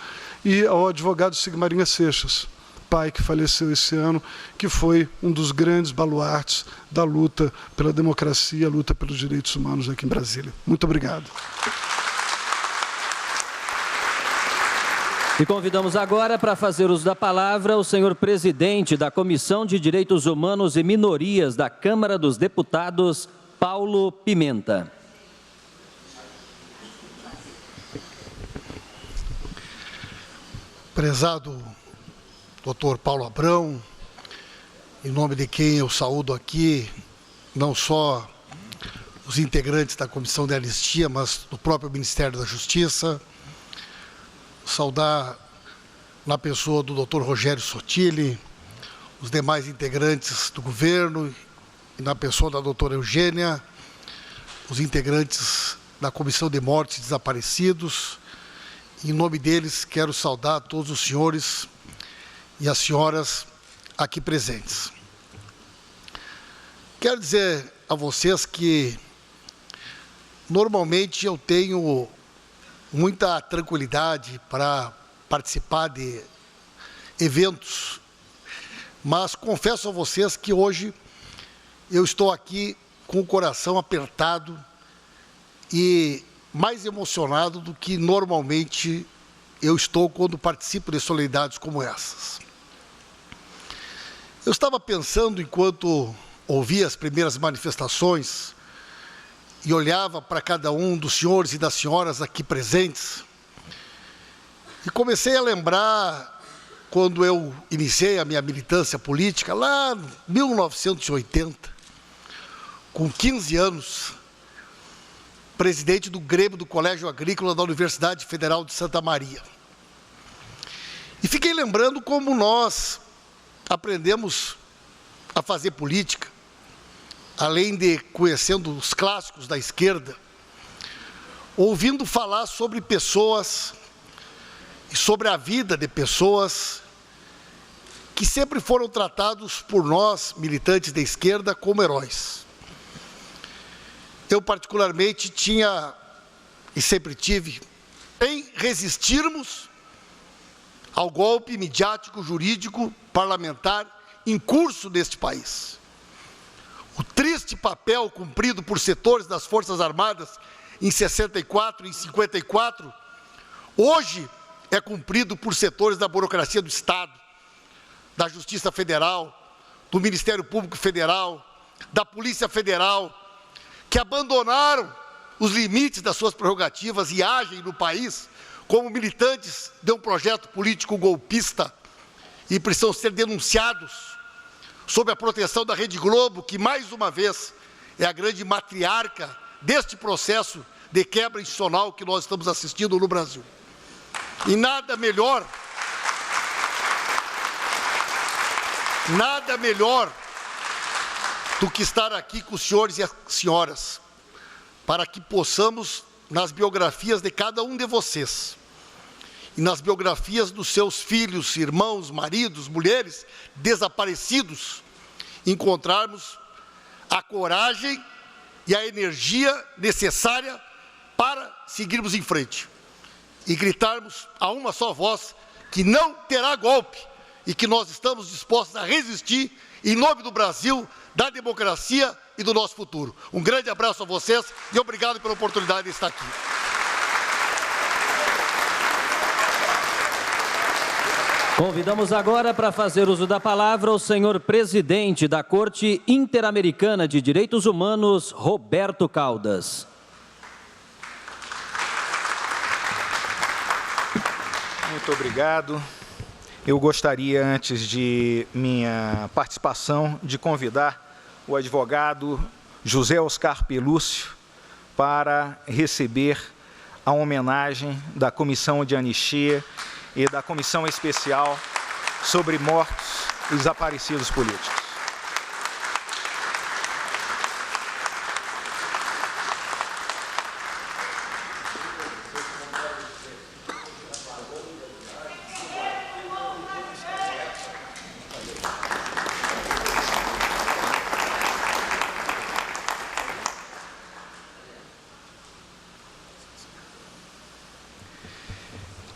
e ao advogado Sigmarinha Seixas, pai que faleceu esse ano, que foi um dos grandes baluartes da luta pela democracia, a luta pelos direitos humanos aqui em Brasília. Muito obrigado. E convidamos agora para fazer uso da palavra o senhor presidente da Comissão de Direitos Humanos e Minorias da Câmara dos Deputados, Paulo Pimenta. Prezado doutor Paulo Abrão, em nome de quem eu saúdo aqui, não só os integrantes da Comissão de Anistia, mas do próprio Ministério da Justiça, saudar na pessoa do doutor Rogério Sottile, os demais integrantes do governo, e na pessoa da doutora Eugênia, os integrantes da Comissão de Mortes e Desaparecidos. Em nome deles, quero saudar todos os senhores e as senhoras aqui presentes. Quero dizer a vocês que, normalmente, eu tenho muita tranquilidade para participar de eventos, mas confesso a vocês que hoje eu estou aqui com o coração apertado e mais emocionado do que normalmente eu estou quando participo de solenidades como essas. Eu estava pensando, enquanto ouvia as primeiras manifestações e olhava para cada um dos senhores e das senhoras aqui presentes, e comecei a lembrar quando eu iniciei a minha militância política, lá em 1980, com 15 anos, presidente do Grêmio do Colégio Agrícola da Universidade Federal de Santa Maria. E fiquei lembrando como nós aprendemos a fazer política, além de conhecendo os clássicos da esquerda, ouvindo falar sobre pessoas e sobre a vida de pessoas que sempre foram tratados por nós, militantes da esquerda, como heróis. Eu, particularmente, tinha e sempre tive em resistirmos ao golpe midiático, jurídico, parlamentar em curso neste país. O triste papel cumprido por setores das Forças Armadas em 64 e em 54, hoje é cumprido por setores da burocracia do Estado, da Justiça Federal, do Ministério Público Federal, da Polícia Federal, que abandonaram os limites das suas prerrogativas e agem no país como militantes de um projeto político golpista e precisam ser denunciados sob a proteção da Rede Globo, que mais uma vez é a grande matriarca deste processo de quebra institucional que nós estamos assistindo no Brasil. E nada melhor do que estar aqui com os senhores e as senhoras, para que possamos, nas biografias de cada um de vocês, e nas biografias dos seus filhos, irmãos, maridos, mulheres, desaparecidos, encontrarmos a coragem e a energia necessária para seguirmos em frente e gritarmos a uma só voz que não terá golpe e que nós estamos dispostos a resistir em nome do Brasil, da democracia e do nosso futuro. Um grande abraço a vocês e obrigado pela oportunidade de estar aqui. Convidamos agora para fazer uso da palavra o senhor presidente da Corte Interamericana de Direitos Humanos, Roberto Caldas. Muito obrigado. Eu gostaria, antes de minha participação, de convidar o advogado José Oscar Pelúcio para receber a homenagem da Comissão de Anistia e da Comissão Especial sobre Mortos e Desaparecidos Políticos.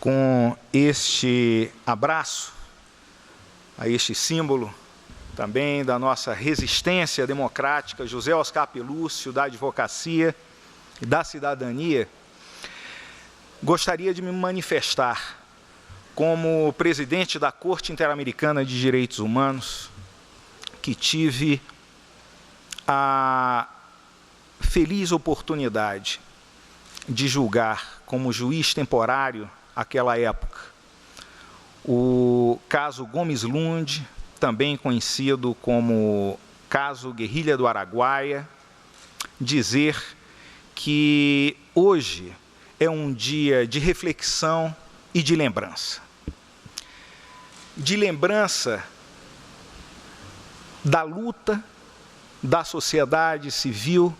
Com este abraço, a este símbolo também da nossa resistência democrática, José Oscar Pelúcio, da advocacia e da cidadania, gostaria de me manifestar como presidente da Corte Interamericana de Direitos Humanos, que tive a feliz oportunidade de julgar como juiz temporário àquela época o caso Gomes Lund, também conhecido como caso Guerrilha do Araguaia, dizer que hoje é um dia de reflexão e de lembrança. De lembrança da luta da sociedade civil,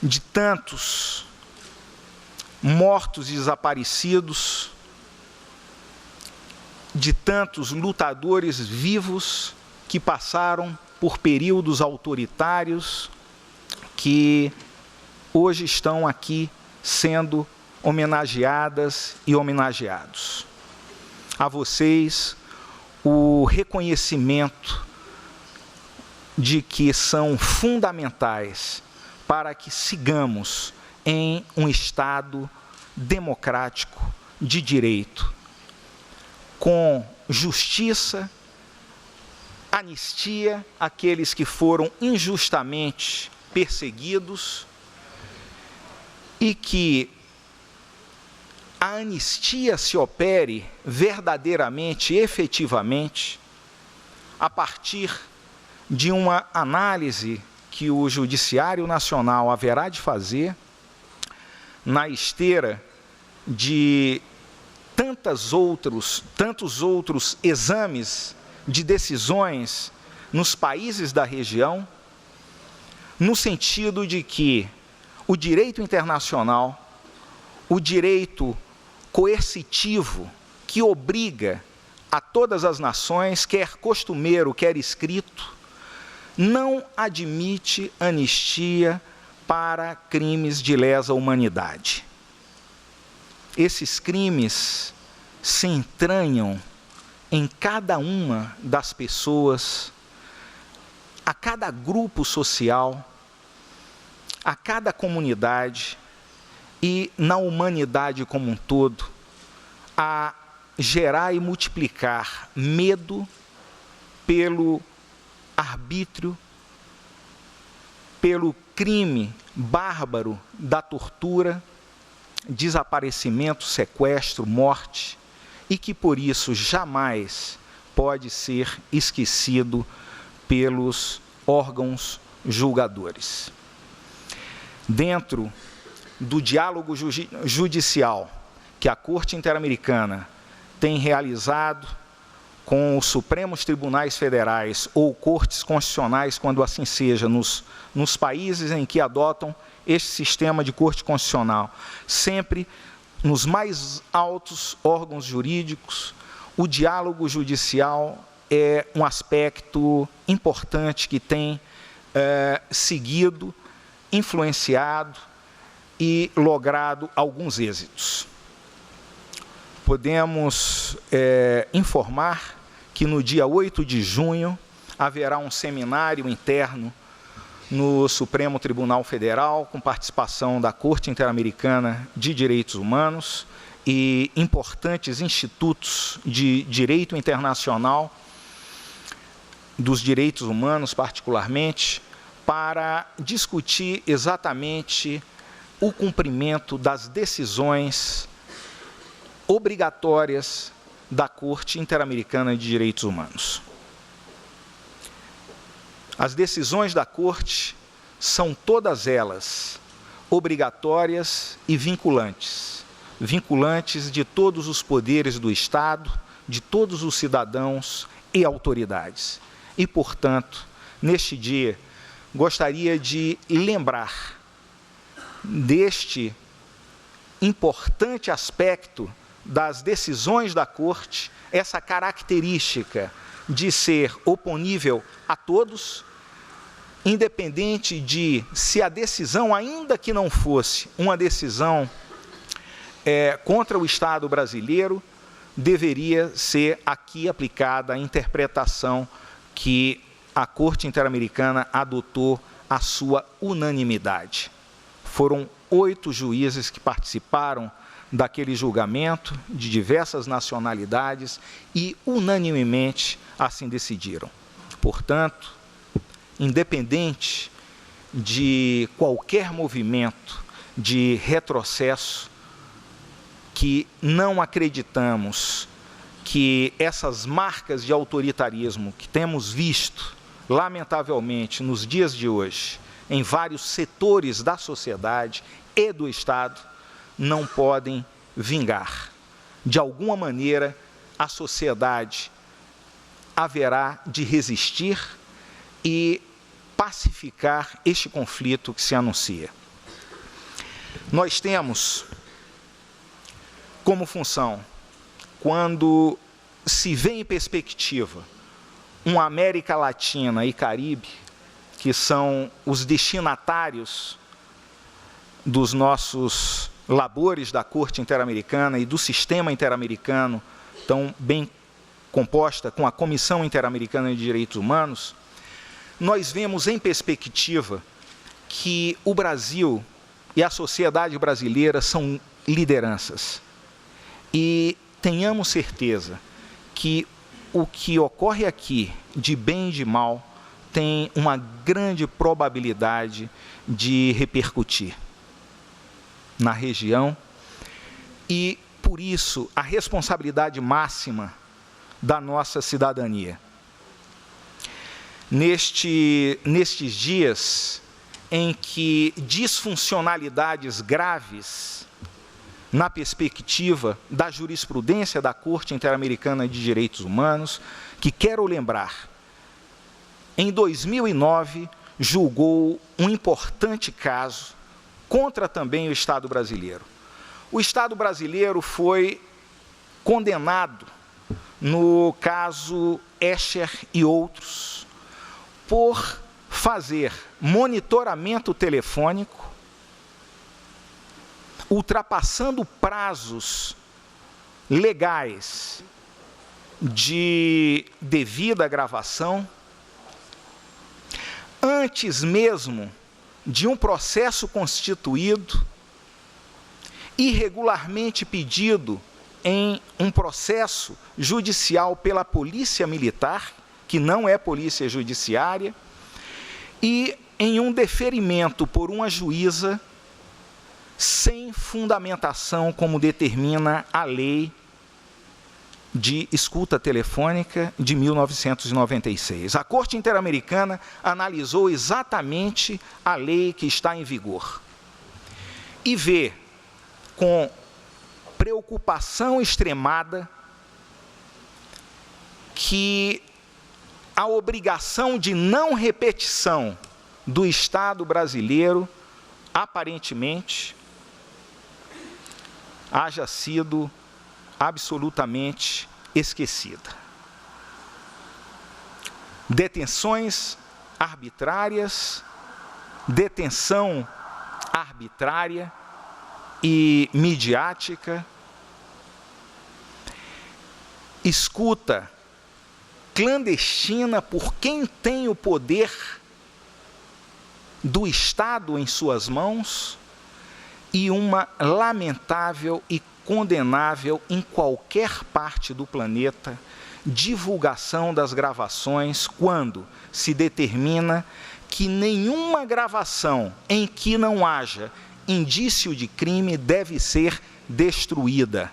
de tantos mortos e desaparecidos, de tantos lutadores vivos que passaram por períodos autoritários, que hoje estão aqui sendo homenageadas e homenageados. A vocês o reconhecimento de que são fundamentais para que sigamos em um Estado democrático de direito, com justiça, anistia àqueles que foram injustamente perseguidos e que a anistia se opere verdadeiramente, efetivamente, a partir de uma análise que o Judiciário Nacional haverá de fazer na esteira de tantos outros exames de decisões nos países da região, no sentido de que o direito internacional, o direito coercitivo que obriga a todas as nações, quer costumeiro, quer escrito, não admite anistia para crimes de lesa humanidade. Esses crimes se entranham em cada uma das pessoas, a cada grupo social, a cada comunidade e na humanidade como um todo, a gerar e multiplicar medo pelo arbítrio, pelo crime bárbaro da tortura, desaparecimento, sequestro, morte, e que por isso jamais pode ser esquecido pelos órgãos julgadores. Dentro do diálogo judicial que a Corte Interamericana tem realizado com os Supremos Tribunais Federais ou cortes constitucionais, quando assim seja, nos países em que adotam este sistema de corte constitucional, sempre nos mais altos órgãos jurídicos, o diálogo judicial é um aspecto importante que tem seguido, influenciado e logrado alguns êxitos. Podemos informar que no dia 8 de junho haverá um seminário interno no Supremo Tribunal Federal, com participação da Corte Interamericana de Direitos Humanos e importantes institutos de direito internacional, dos direitos humanos particularmente, para discutir exatamente o cumprimento das decisões obrigatórias da Corte Interamericana de Direitos Humanos. As decisões da Corte são todas elas obrigatórias e vinculantes, vinculantes de todos os poderes do Estado, de todos os cidadãos e autoridades. E, portanto, neste dia, gostaria de lembrar deste importante aspecto das decisões da Corte, essa característica de ser oponível a todos, independente de se a decisão, ainda que não fosse uma decisão contra o Estado brasileiro, deveria ser aqui aplicada a interpretação que a Corte Interamericana adotou à sua unanimidade. Foram 8 juízes que participaram daquele julgamento, de diversas nacionalidades, e unanimemente assim decidiram. Portanto, independente de qualquer movimento de retrocesso, que não acreditamos que essas marcas de autoritarismo que temos visto, lamentavelmente, nos dias de hoje, em vários setores da sociedade e do Estado, não podem vingar. De alguma maneira, a sociedade haverá de resistir e pacificar este conflito que se anuncia. Nós temos como função, quando se vê em perspectiva uma América Latina e Caribe, que são os destinatários dos nossos labores da Corte Interamericana e do sistema interamericano, tão bem composta com a Comissão Interamericana de Direitos Humanos, nós vemos em perspectiva que o Brasil e a sociedade brasileira são lideranças. E tenhamos certeza que o que ocorre aqui, de bem e de mal, tem uma grande probabilidade de repercutir na região, e, por isso, a responsabilidade máxima da nossa cidadania. Nestes dias em que disfuncionalidades graves, na perspectiva da jurisprudência da Corte Interamericana de Direitos Humanos, que, quero lembrar, em 2009, julgou um importante caso contra também o Estado brasileiro. O Estado brasileiro foi condenado no caso Escher e outros por fazer monitoramento telefônico, ultrapassando prazos legais de devida gravação, antes mesmo de um processo constituído, irregularmente pedido em um processo judicial pela Polícia Militar, que não é polícia judiciária, e em um deferimento por uma juíza sem fundamentação, como determina a lei de escuta telefônica de 1996. A Corte Interamericana analisou exatamente a lei que está em vigor e vê com preocupação extremada que a obrigação de não repetição do Estado brasileiro, aparentemente, haja sido absolutamente esquecida. Detenções arbitrárias, detenção arbitrária e midiática, escuta clandestina por quem tem o poder do Estado em suas mãos, e uma lamentável e condenável em qualquer parte do planeta divulgação das gravações, quando se determina que nenhuma gravação em que não haja indício de crime deve ser destruída.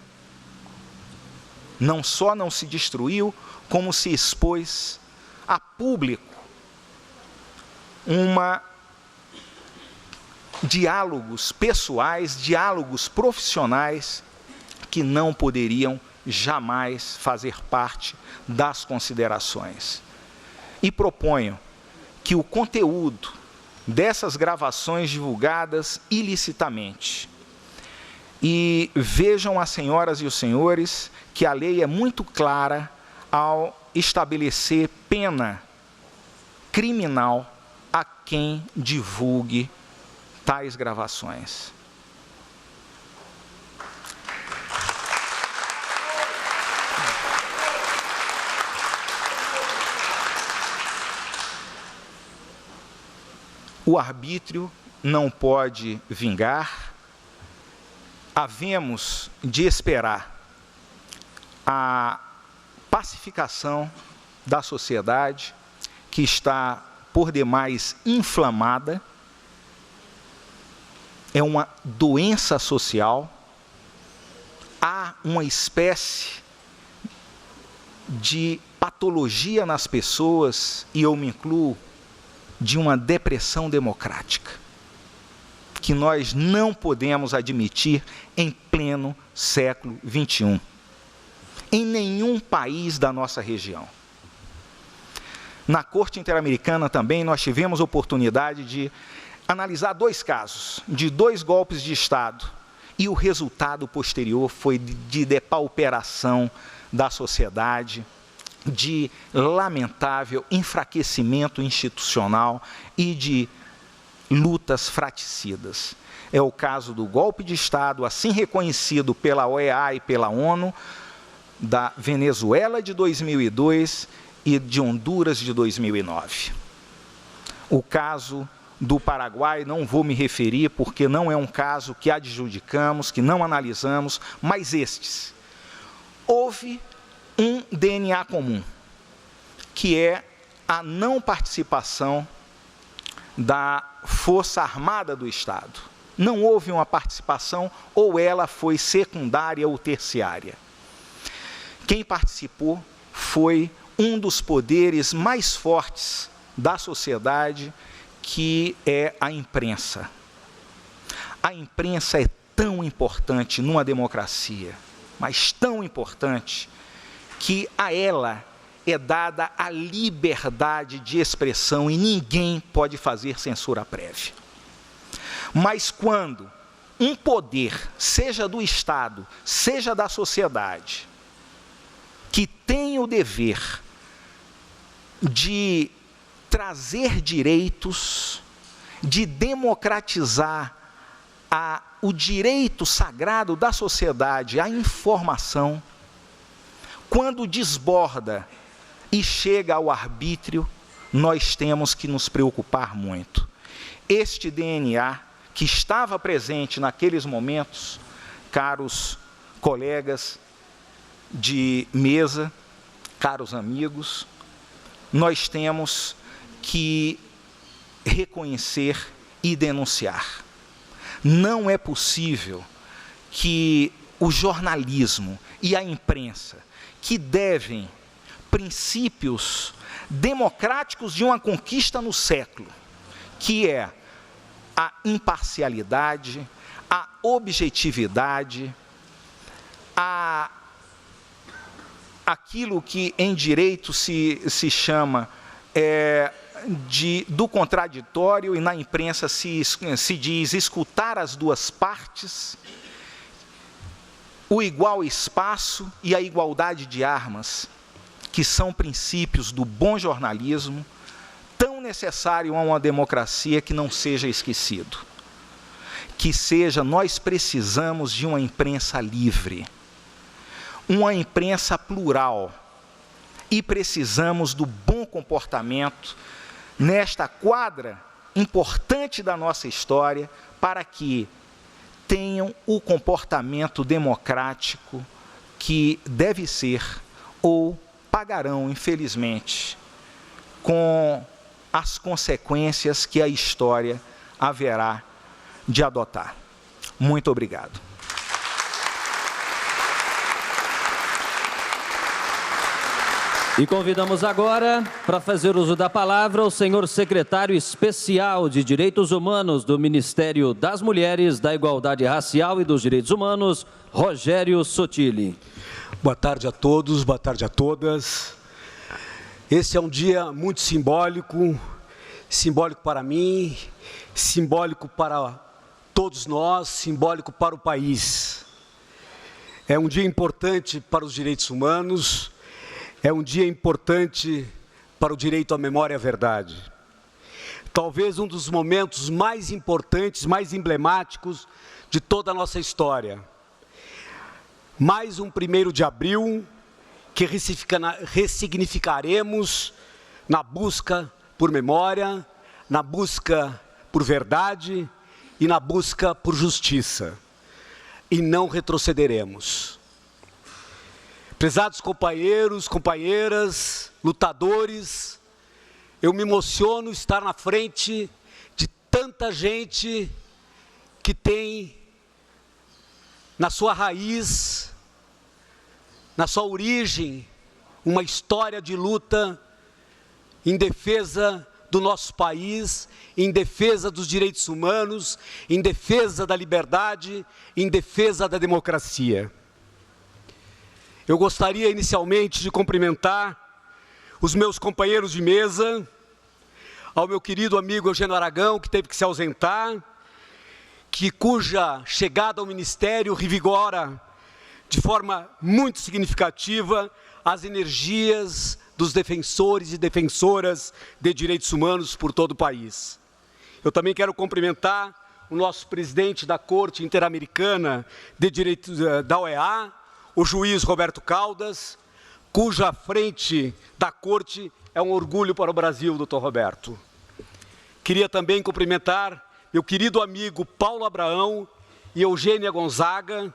Não só não se destruiu, como se expôs a público diálogos pessoais, diálogos profissionais que não poderiam jamais fazer parte das considerações. E proponho que o conteúdo dessas gravações divulgadas ilicitamente, e vejam as senhoras e os senhores que a lei é muito clara ao estabelecer pena criminal a quem divulgue tais gravações. O arbítrio não pode vingar. Havemos de esperar a pacificação da sociedade, que está por demais inflamada. É uma doença social. Há uma espécie de patologia nas pessoas, e eu me incluo, de uma depressão democrática, que nós não podemos admitir em pleno século XXI, em nenhum país da nossa região. Na Corte Interamericana também nós tivemos oportunidade de analisar 2 casos, de 2 golpes de Estado, e o resultado posterior foi de depauperação da sociedade, de lamentável enfraquecimento institucional e de lutas fraticidas. É o caso do golpe de Estado, assim reconhecido pela OEA e pela ONU, da Venezuela de 2002 e de Honduras de 2009. O caso do Paraguai não vou me referir, porque não é um caso que adjudicamos, que não analisamos, mas estes. Houve um DNA comum, que é a não participação da Força Armada do Estado. Não houve uma participação, ou ela foi secundária ou terciária. Quem participou foi um dos poderes mais fortes da sociedade, que é a imprensa. A imprensa é tão importante numa democracia, mas tão importante, que a ela é dada a liberdade de expressão e ninguém pode fazer censura prévia. Mas quando um poder, seja do Estado, seja da sociedade, que tem o dever de trazer direitos, de democratizar o direito sagrado da sociedade à informação, quando desborda e chega ao arbítrio, nós temos que nos preocupar muito. Este DNA que estava presente naqueles momentos, caros colegas de mesa, caros amigos, nós temos que reconhecer e denunciar. Não é possível que o jornalismo e a imprensa, que devem princípios democráticos de uma conquista no século, que é a imparcialidade, a objetividade, aquilo que em direito se chama do contraditório, e na imprensa se diz escutar as duas partes, o igual espaço e a igualdade de armas, que são princípios do bom jornalismo, tão necessário a uma democracia, que não seja esquecido. Nós precisamos de uma imprensa livre, uma imprensa plural, e precisamos do bom comportamento nesta quadra importante da nossa história, para que tenham o comportamento democrático que deve ser, ou pagarão, infelizmente, com as consequências que a história haverá de adotar. Muito obrigado. E convidamos agora, para fazer uso da palavra, o senhor secretário especial de Direitos Humanos do Ministério das Mulheres, da Igualdade Racial e dos Direitos Humanos, Rogério Sotile. Boa tarde a todos, boa tarde a todas. Esse é um dia muito simbólico, simbólico para mim, simbólico para todos nós, simbólico para o país. É um dia importante para os direitos humanos, é um dia importante para o direito à memória e à verdade. Talvez um dos momentos mais importantes, mais emblemáticos de toda a nossa história. Mais um 1º de abril que ressignificaremos na busca por memória, na busca por verdade e na busca por justiça. E não retrocederemos. Prezados companheiros, companheiras, lutadores, eu me emociono estar na frente de tanta gente que tem na sua raiz, na sua origem, uma história de luta em defesa do nosso país, em defesa dos direitos humanos, em defesa da liberdade, em defesa da democracia. Eu gostaria inicialmente de cumprimentar os meus companheiros de mesa, ao meu querido amigo Eugênio Aragão, que teve que se ausentar, cuja chegada ao Ministério revigora de forma muito significativa as energias dos defensores e defensoras de direitos humanos por todo o país. Eu também quero cumprimentar o nosso presidente da Corte Interamericana de Direitos da OEA, o juiz Roberto Caldas, cuja frente da Corte é um orgulho para o Brasil, doutor Roberto. Queria também cumprimentar meu querido amigo Paulo Abraão e Eugênia Gonzaga,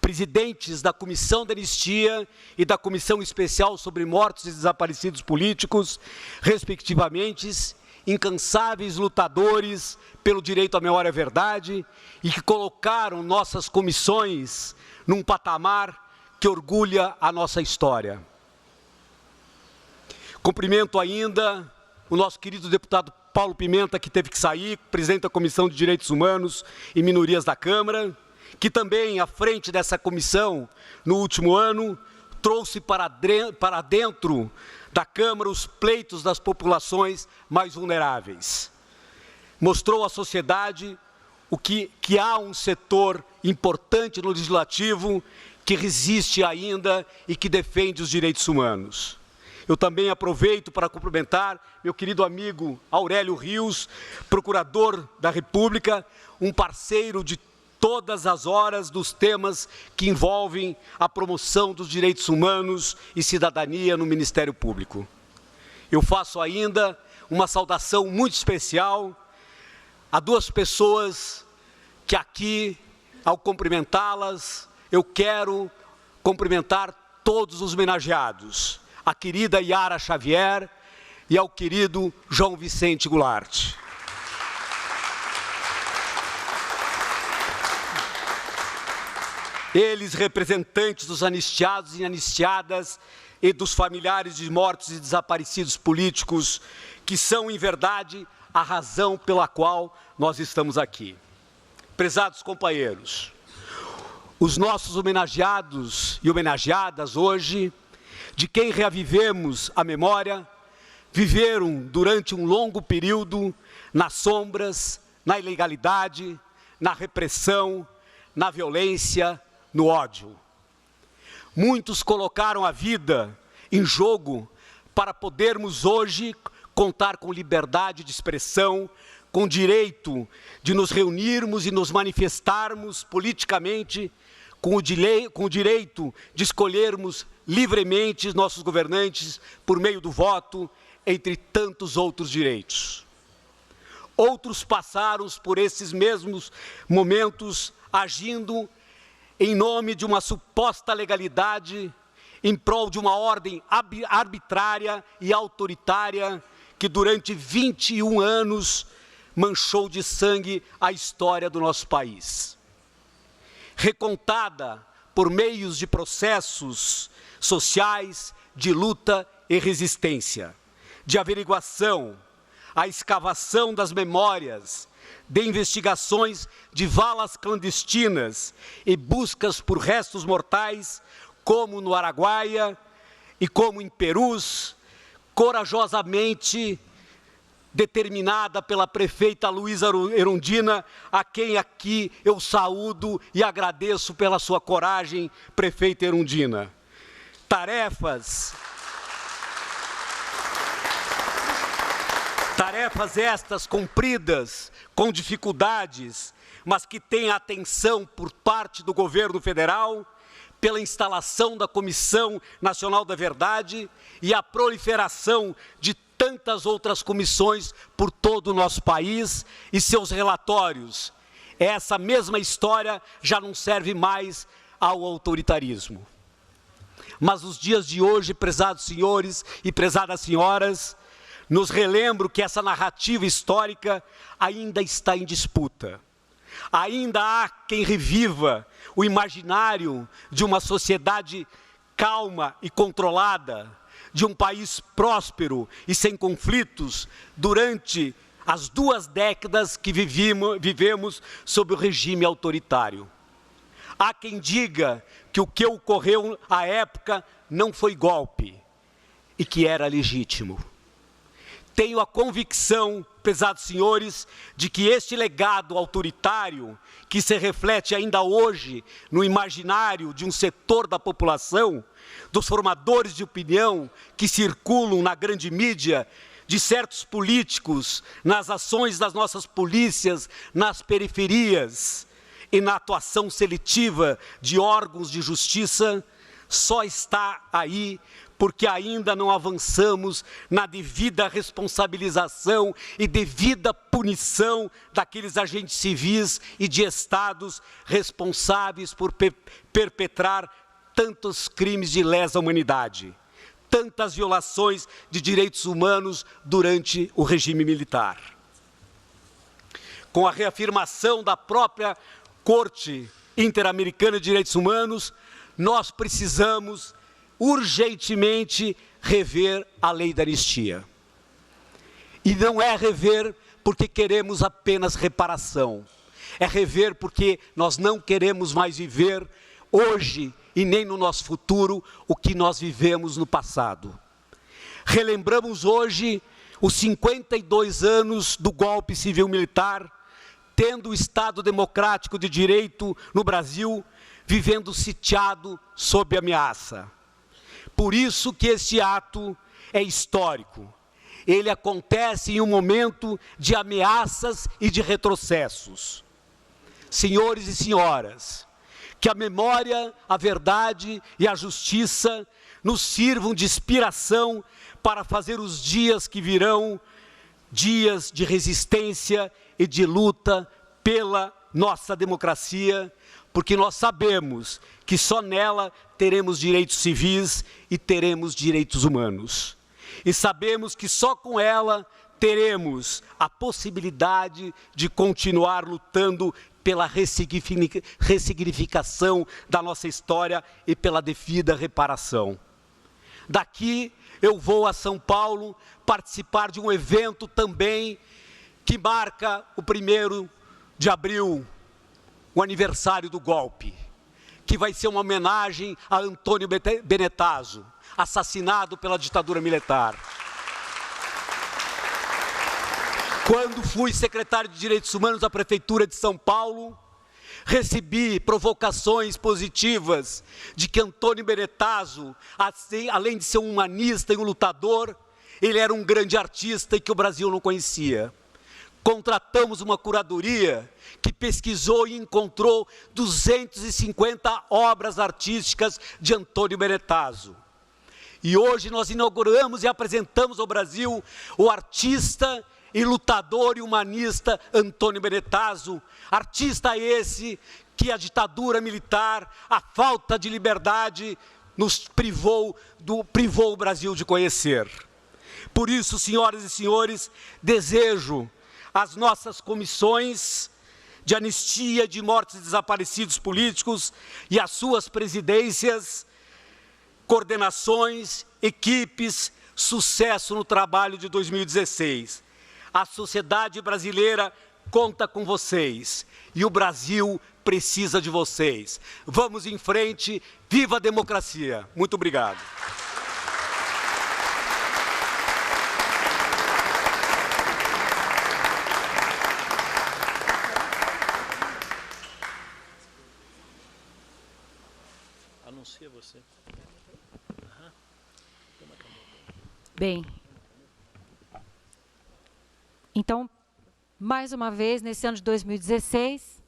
presidentes da Comissão de Anistia e da Comissão Especial sobre Mortos e Desaparecidos Políticos, respectivamente, incansáveis lutadores pelo direito à memória e à verdade e que colocaram nossas comissões num patamar que orgulha a nossa história. Cumprimento ainda o nosso querido deputado Paulo Pimenta, que teve que sair, presidente da Comissão de Direitos Humanos e Minorias da Câmara, que também, à frente dessa comissão, no último ano, trouxe para dentro da Câmara os pleitos das populações mais vulneráveis. Mostrou à sociedade que há um setor importante no Legislativo que resiste ainda e que defende os direitos humanos. Eu também aproveito para cumprimentar meu querido amigo Aurélio Rios, procurador da República, um parceiro de todas as horas dos temas que envolvem a promoção dos direitos humanos e cidadania no Ministério Público. Eu faço ainda uma saudação muito especial a duas pessoas que aqui, ao cumprimentá-las, eu quero cumprimentar todos os homenageados, a querida Yara Xavier e ao querido João Vicente Goulart. Eles, representantes dos anistiados e anistiadas e dos familiares de mortos e desaparecidos políticos, que são, em verdade, a razão pela qual nós estamos aqui. Prezados companheiros, os nossos homenageados e homenageadas hoje, de quem reavivemos a memória, viveram durante um longo período nas sombras, na ilegalidade, na repressão, na violência, no ódio. Muitos colocaram a vida em jogo para podermos hoje contar com liberdade de expressão, com direito de nos reunirmos e nos manifestarmos politicamente, com o direito de escolhermos livremente nossos governantes por meio do voto, entre tantos outros direitos. Outros passaram por esses mesmos momentos agindo em nome de uma suposta legalidade, em prol de uma ordem arbitrária e autoritária que durante 21 anos manchou de sangue a história do nosso país. Recontada por meios de processos sociais de luta e resistência, de averiguação, a escavação das memórias, de investigações de valas clandestinas e buscas por restos mortais, como no Araguaia e como em Perus, corajosamente determinada pela prefeita Luísa Erundina, a quem aqui eu saúdo e agradeço pela sua coragem, prefeita Erundina. Tarefas estas cumpridas com dificuldades, mas que têm atenção por parte do governo federal, pela instalação da Comissão Nacional da Verdade e a proliferação de tantas outras comissões por todo o nosso país e seus relatórios. Essa mesma história já não serve mais ao autoritarismo. Mas os dias de hoje, prezados senhores e prezadas senhoras, nos relembram que essa narrativa histórica ainda está em disputa. Ainda há quem reviva o imaginário de uma sociedade calma e controlada, de um país próspero e sem conflitos durante as 2 décadas que vivemos sob o regime autoritário. Há quem diga que o que ocorreu à época não foi golpe e que era legítimo. Tenho a convicção, pesados senhores, de que este legado autoritário, que se reflete ainda hoje no imaginário de um setor da população, dos formadores de opinião que circulam na grande mídia, de certos políticos, nas ações das nossas polícias, nas periferias e na atuação seletiva de órgãos de justiça, só está aí porque ainda não avançamos na devida responsabilização e devida punição daqueles agentes civis e de estados responsáveis por perpetrar tantos crimes de lesa humanidade, tantas violações de direitos humanos durante o regime militar. Com a reafirmação da própria Corte Interamericana de Direitos Humanos, nós precisamos urgentemente rever a lei da anistia. E não é rever porque queremos apenas reparação. É rever porque nós não queremos mais viver hoje e nem no nosso futuro o que nós vivemos no passado. Relembramos hoje os 52 anos do golpe civil-militar, tendo o Estado democrático de direito no Brasil vivendo sitiado sob ameaça. Por isso que este ato é histórico. Ele acontece em um momento de ameaças e de retrocessos. Senhores e senhoras, que a memória, a verdade e a justiça nos sirvam de inspiração para fazer os dias que virão, dias de resistência e de luta pela nossa democracia, porque nós sabemos que só nela teremos direitos civis e teremos direitos humanos. E sabemos que só com ela teremos a possibilidade de continuar lutando pela ressignificação da nossa história e pela devida reparação. Daqui eu vou a São Paulo participar de um evento também que marca o 1º de abril, o aniversário do golpe, que vai ser uma homenagem a Antônio Benetazo, assassinado pela ditadura militar. Quando fui secretário de Direitos Humanos da Prefeitura de São Paulo, recebi provocações positivas de que Antônio Benetazo, além de ser um humanista e um lutador, ele era um grande artista e que o Brasil não conhecia. Contratamos uma curadoria que pesquisou e encontrou 250 obras artísticas de Antônio Benetazo. E hoje nós inauguramos e apresentamos ao Brasil o artista e lutador e humanista Antônio Benetazo, artista esse que a ditadura militar, a falta de liberdade, nos privou o Brasil de conhecer. Por isso, senhoras e senhores, desejo às nossas comissões de anistia de mortos e desaparecidos políticos e às suas presidências, coordenações, equipes, sucesso no trabalho de 2016. A sociedade brasileira conta com vocês e o Brasil precisa de vocês. Vamos em frente, viva a democracia. Muito obrigado. Anuncia você. Bem, então, mais uma vez, nesse ano de 2016,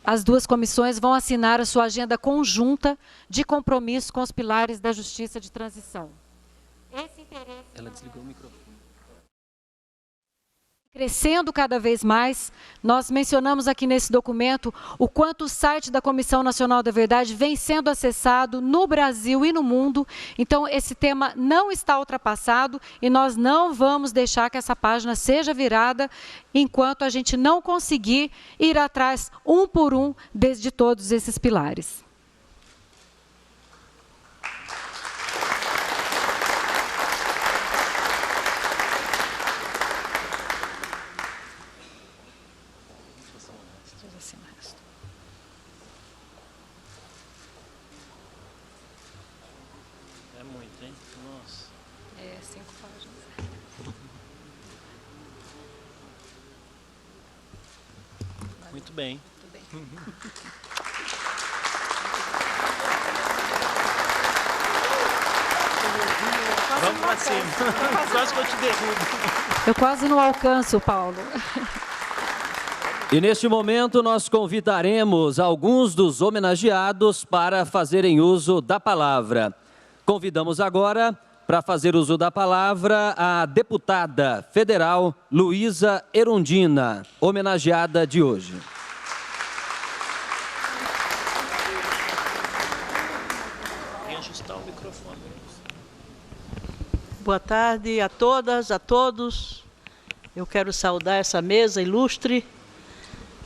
as duas comissões vão assinar a sua agenda conjunta de compromisso com os pilares da justiça de transição. Esse interesse... Ela desligou o microfone. Crescendo cada vez mais, nós mencionamos aqui nesse documento o quanto o site da Comissão Nacional da Verdade vem sendo acessado no Brasil e no mundo. Então, esse tema não está ultrapassado e nós não vamos deixar que essa página seja virada enquanto a gente não conseguir ir atrás, um por um, de todos esses pilares. É muito, hein? Nossa. É, 5 páginas. Muito bem. Tudo bem. Vamos para cima. Quase que eu te derrubo. Eu quase não alcanço, Paulo. E neste momento nós convidaremos alguns dos homenageados para fazerem uso da palavra. Convidamos agora para fazer uso da palavra a deputada federal Luísa Erundina, homenageada de hoje. Vem ajustar o microfone. Boa tarde a todas, a todos. Eu quero saudar essa mesa ilustre,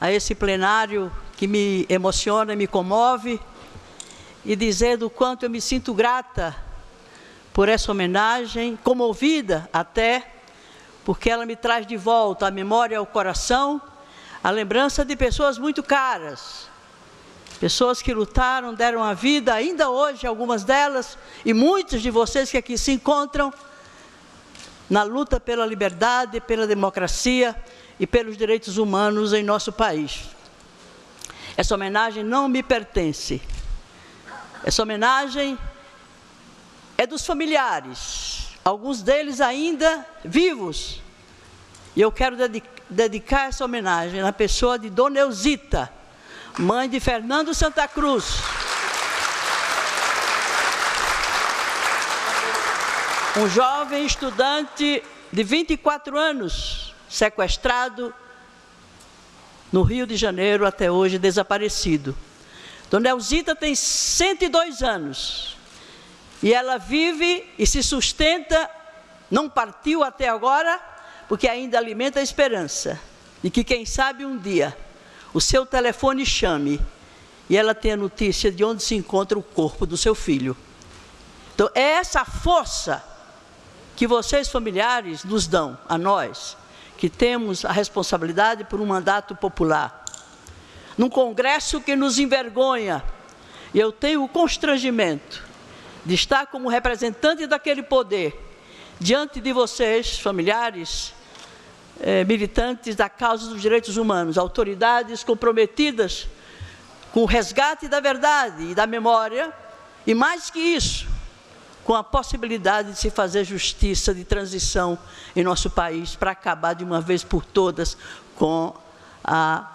a esse plenário que me emociona e me comove, e dizer do quanto eu me sinto grata por essa homenagem, comovida até, porque ela me traz de volta a memória ao coração, a lembrança de pessoas muito caras, pessoas que lutaram, deram a vida, ainda hoje algumas delas, e muitos de vocês que aqui se encontram, na luta pela liberdade, pela democracia e pelos direitos humanos em nosso país. Essa homenagem não me pertence. Essa homenagem é dos familiares, alguns deles ainda vivos. E eu quero dedicar essa homenagem na pessoa de Dona Eusita, mãe de Fernando Santa Cruz. Um jovem estudante de 24 anos, sequestrado no Rio de Janeiro, até hoje desaparecido. Dona Eusita tem 102 anos e ela vive e se sustenta, não partiu até agora, porque ainda alimenta a esperança de que, quem sabe, um dia o seu telefone chame e ela tenha notícia de onde se encontra o corpo do seu filho. Então, é essa força que vocês, familiares, nos dão a nós, que temos a responsabilidade por um mandato popular. Num Congresso que nos envergonha, e eu tenho o constrangimento de estar como representante daquele poder, diante de vocês, familiares, militantes da causa dos direitos humanos, autoridades comprometidas com o resgate da verdade e da memória, e mais que isso, com a possibilidade de se fazer justiça de transição em nosso país, para acabar de uma vez por todas com a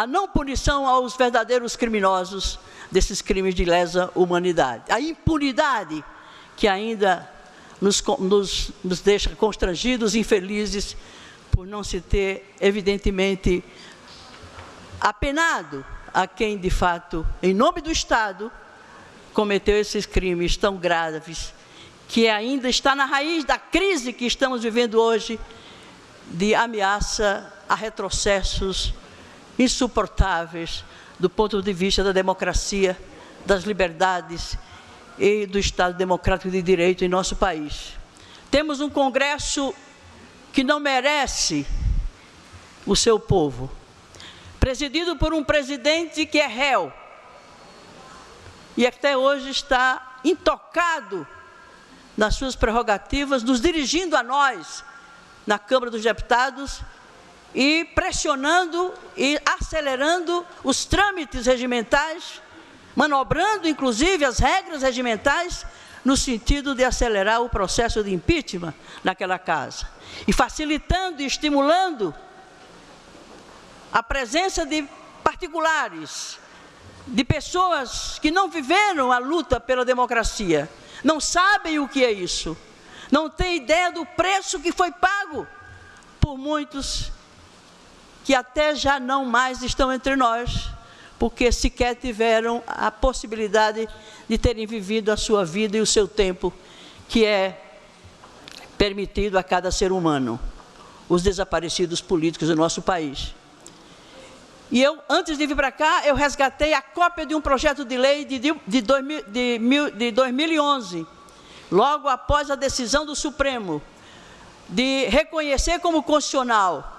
não punição aos verdadeiros criminosos desses crimes de lesa humanidade. A impunidade que ainda nos deixa constrangidos, infelizes, por não se ter, evidentemente, apenado a quem, de fato, em nome do Estado, cometeu esses crimes tão graves, que ainda está na raiz da crise que estamos vivendo hoje, de ameaça a retrocessos insuportáveis do ponto de vista da democracia, das liberdades e do Estado democrático de direito em nosso país. Temos um Congresso que não merece o seu povo, presidido por um presidente que é réu e até hoje está intocado nas suas prerrogativas, nos dirigindo a nós na Câmara dos Deputados e pressionando e acelerando os trâmites regimentais, manobrando inclusive as regras regimentais no sentido de acelerar o processo de impeachment naquela casa, e facilitando e estimulando a presença de particulares, de pessoas que não viveram a luta pela democracia, não sabem o que é isso, não têm ideia do preço que foi pago por muitos que até já não mais estão entre nós, porque sequer tiveram a possibilidade de terem vivido a sua vida e o seu tempo, que é permitido a cada ser humano, os desaparecidos políticos do nosso país. E eu, antes de vir para cá, eu resgatei a cópia de um projeto de lei de 2011, logo após a decisão do Supremo, de reconhecer como constitucional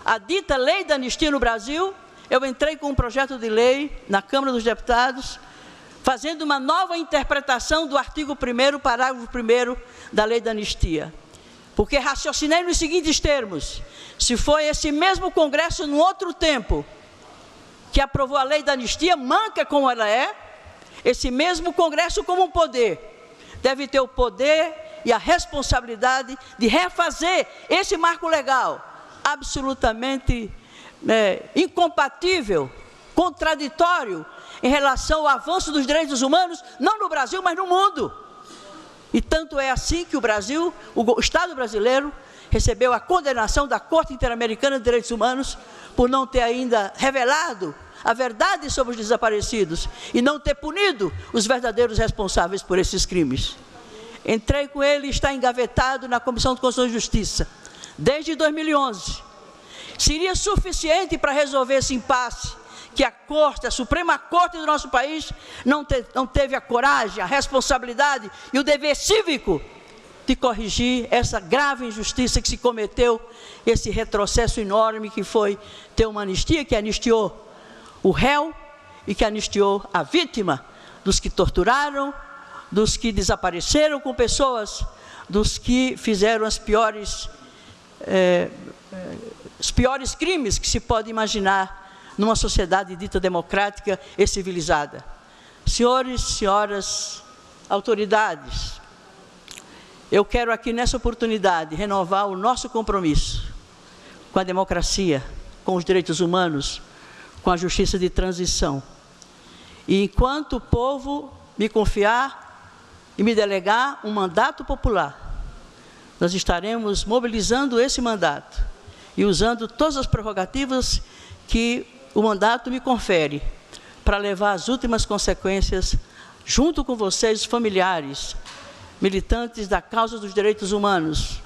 a dita lei da anistia no Brasil. Eu entrei com um projeto de lei na Câmara dos Deputados, fazendo uma nova interpretação do artigo 1º, parágrafo 1º da lei da anistia. Porque raciocinei nos seguintes termos: se foi esse mesmo Congresso, num outro tempo, que aprovou a lei da anistia, manca como ela é, esse mesmo Congresso, como um poder, deve ter o poder e a responsabilidade de refazer esse marco legal, absolutamente incompatível, contraditório, em relação ao avanço dos direitos humanos, não no Brasil, mas no mundo. E tanto é assim que o Brasil, o Estado brasileiro, recebeu a condenação da Corte Interamericana de Direitos Humanos por não ter ainda revelado a verdade sobre os desaparecidos e não ter punido os verdadeiros responsáveis por esses crimes. Entrei com ele, está engavetado na Comissão de Constituição e Justiça desde 2011. Seria suficiente para resolver esse impasse que a Suprema Corte do nosso país não teve a coragem, a responsabilidade e o dever cívico de corrigir essa grave injustiça que se cometeu, esse retrocesso enorme que foi ter uma anistia, que anistiou o réu e que anistiou a vítima, dos que torturaram, dos que desapareceram com pessoas, dos que fizeram os piores crimes que se pode imaginar numa sociedade dita democrática e civilizada. Senhores, senhoras, autoridades, eu quero aqui nessa oportunidade renovar o nosso compromisso com a democracia, com os direitos humanos, com a justiça de transição. E enquanto o povo me confiar e me delegar um mandato popular, nós estaremos mobilizando esse mandato e usando todas as prerrogativas que o mandato me confere para levar as últimas consequências, junto com vocês, familiares, militantes da causa dos direitos humanos,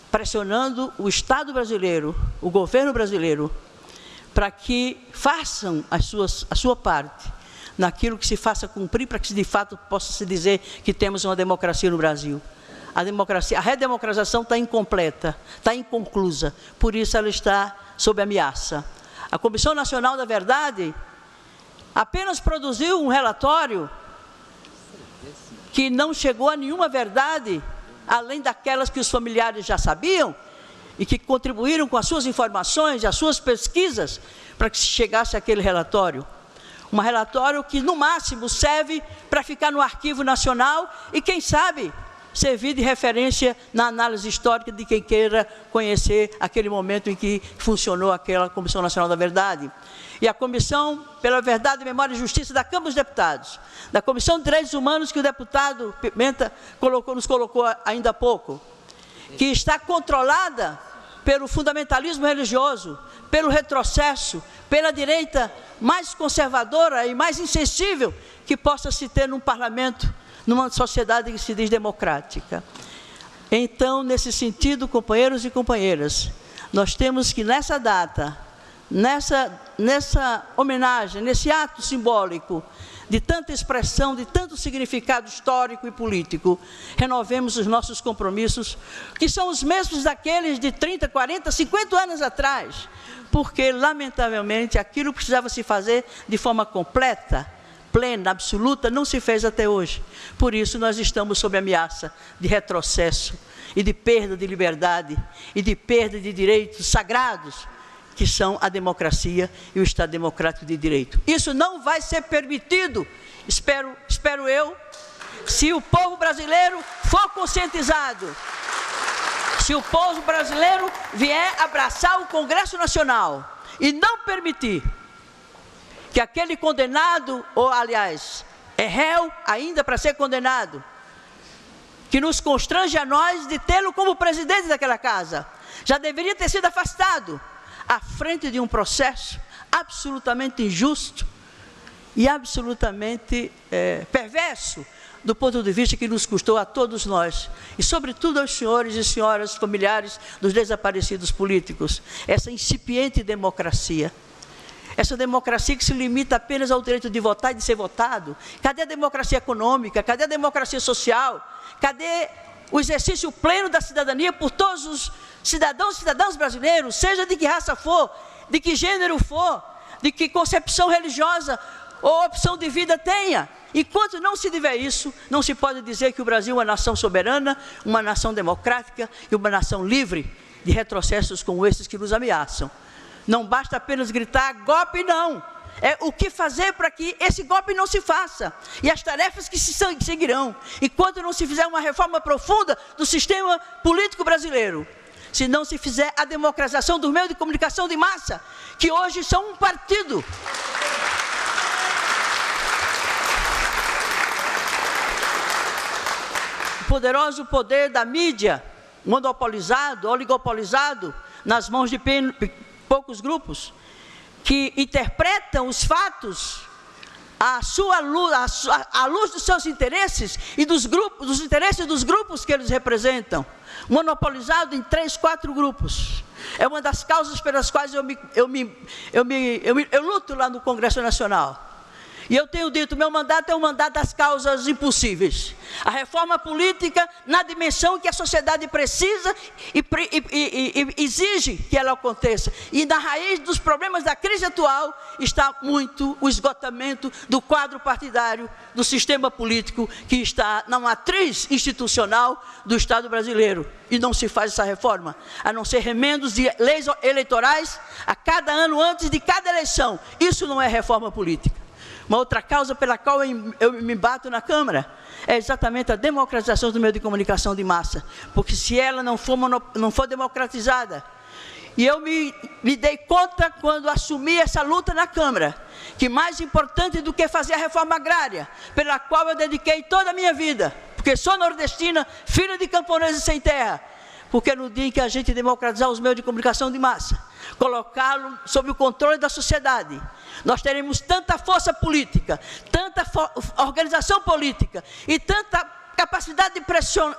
pressionando o Estado brasileiro, o governo brasileiro, para que façam a sua parte naquilo que se faça cumprir, para que de fato possa se dizer que temos uma democracia no Brasil. A redemocratização está incompleta, está inconclusa, por isso ela está sob ameaça. A Comissão Nacional da Verdade apenas produziu um relatório que não chegou a nenhuma verdade, além daquelas que os familiares já sabiam, e que contribuíram com as suas informações e as suas pesquisas para que se chegasse àquele relatório. Um relatório que, no máximo, serve para ficar no Arquivo Nacional e, quem sabe, servir de referência na análise histórica de quem queira conhecer aquele momento em que funcionou aquela Comissão Nacional da Verdade. E a Comissão pela Verdade, Memória e Justiça da Câmara dos Deputados, da Comissão de Direitos Humanos que o deputado Pimenta nos colocou ainda há pouco, que está controlada pelo fundamentalismo religioso, pelo retrocesso, pela direita mais conservadora e mais insensível que possa se ter num parlamento, numa sociedade que se diz democrática. Então, nesse sentido, companheiros e companheiras, nós temos que nessa data, nessa homenagem, nesse ato simbólico, de tanta expressão, de tanto significado histórico e político, renovemos os nossos compromissos, que são os mesmos daqueles de 30, 40, 50 anos atrás, porque, lamentavelmente, aquilo que precisava se fazer de forma completa, plena, absoluta, não se fez até hoje. Por isso, nós estamos sob ameaça de retrocesso e de perda de liberdade e de perda de direitos sagrados, que são a democracia e o Estado Democrático de Direito. Isso não vai ser permitido, espero eu, Se o povo brasileiro for conscientizado, se o povo brasileiro vier abraçar o Congresso Nacional e não permitir que aquele condenado, ou aliás, é réu ainda para ser condenado, que nos constrange a nós de tê-lo como presidente daquela casa, já deveria ter sido afastado à frente de um processo absolutamente injusto e absolutamente perverso, do ponto de vista que nos custou a todos nós, e sobretudo aos senhores e senhoras familiares dos desaparecidos políticos, essa incipiente democracia. Essa democracia que se limita apenas ao direito de votar e de ser votado. Cadê a democracia econômica? Cadê a democracia social? Cadê o exercício pleno da cidadania por todos os cidadãos e cidadãs brasileiros, seja de que raça for, de que gênero for, de que concepção religiosa ou opção de vida tenha? Enquanto não se tiver isso, não se pode dizer que o Brasil é uma nação soberana, uma nação democrática e uma nação livre de retrocessos como esses que nos ameaçam. Não basta apenas gritar golpe, não. É o que fazer para que esse golpe não se faça. E as tarefas que se seguirão, enquanto não se fizer uma reforma profunda do sistema político brasileiro. Se não se fizer a democratização dos meios de comunicação de massa, que hoje são um partido. O poderoso poder da mídia, monopolizado, oligopolizado, nas mãos de poucos grupos, que interpretam os fatos à luz dos seus interesses e dos interesses dos grupos que eles representam, monopolizado em 3, 4 grupos. É uma das causas pelas quais eu luto lá no Congresso Nacional. E eu tenho dito, meu mandato é um mandato das causas impossíveis. A reforma política na dimensão que a sociedade precisa e exige que ela aconteça. E na raiz dos problemas da crise atual está muito o esgotamento do quadro partidário, do sistema político que está na matriz institucional do Estado brasileiro. E não se faz essa reforma, a não ser remendos de leis eleitorais a cada ano antes de cada eleição. Isso não é reforma política. Uma outra causa pela qual eu me bato na Câmara é exatamente a democratização do meio de comunicação de massa. Porque se ela não for democratizada, e eu me dei conta quando assumi essa luta na Câmara, que mais importante do que fazer a reforma agrária, pela qual eu dediquei toda a minha vida, porque sou nordestina, filha de camponeses sem terra, porque no dia em que a gente democratizar os meios de comunicação de massa, colocá-lo sob o controle da sociedade, nós teremos tanta força política, tanta organização política e tanta capacidade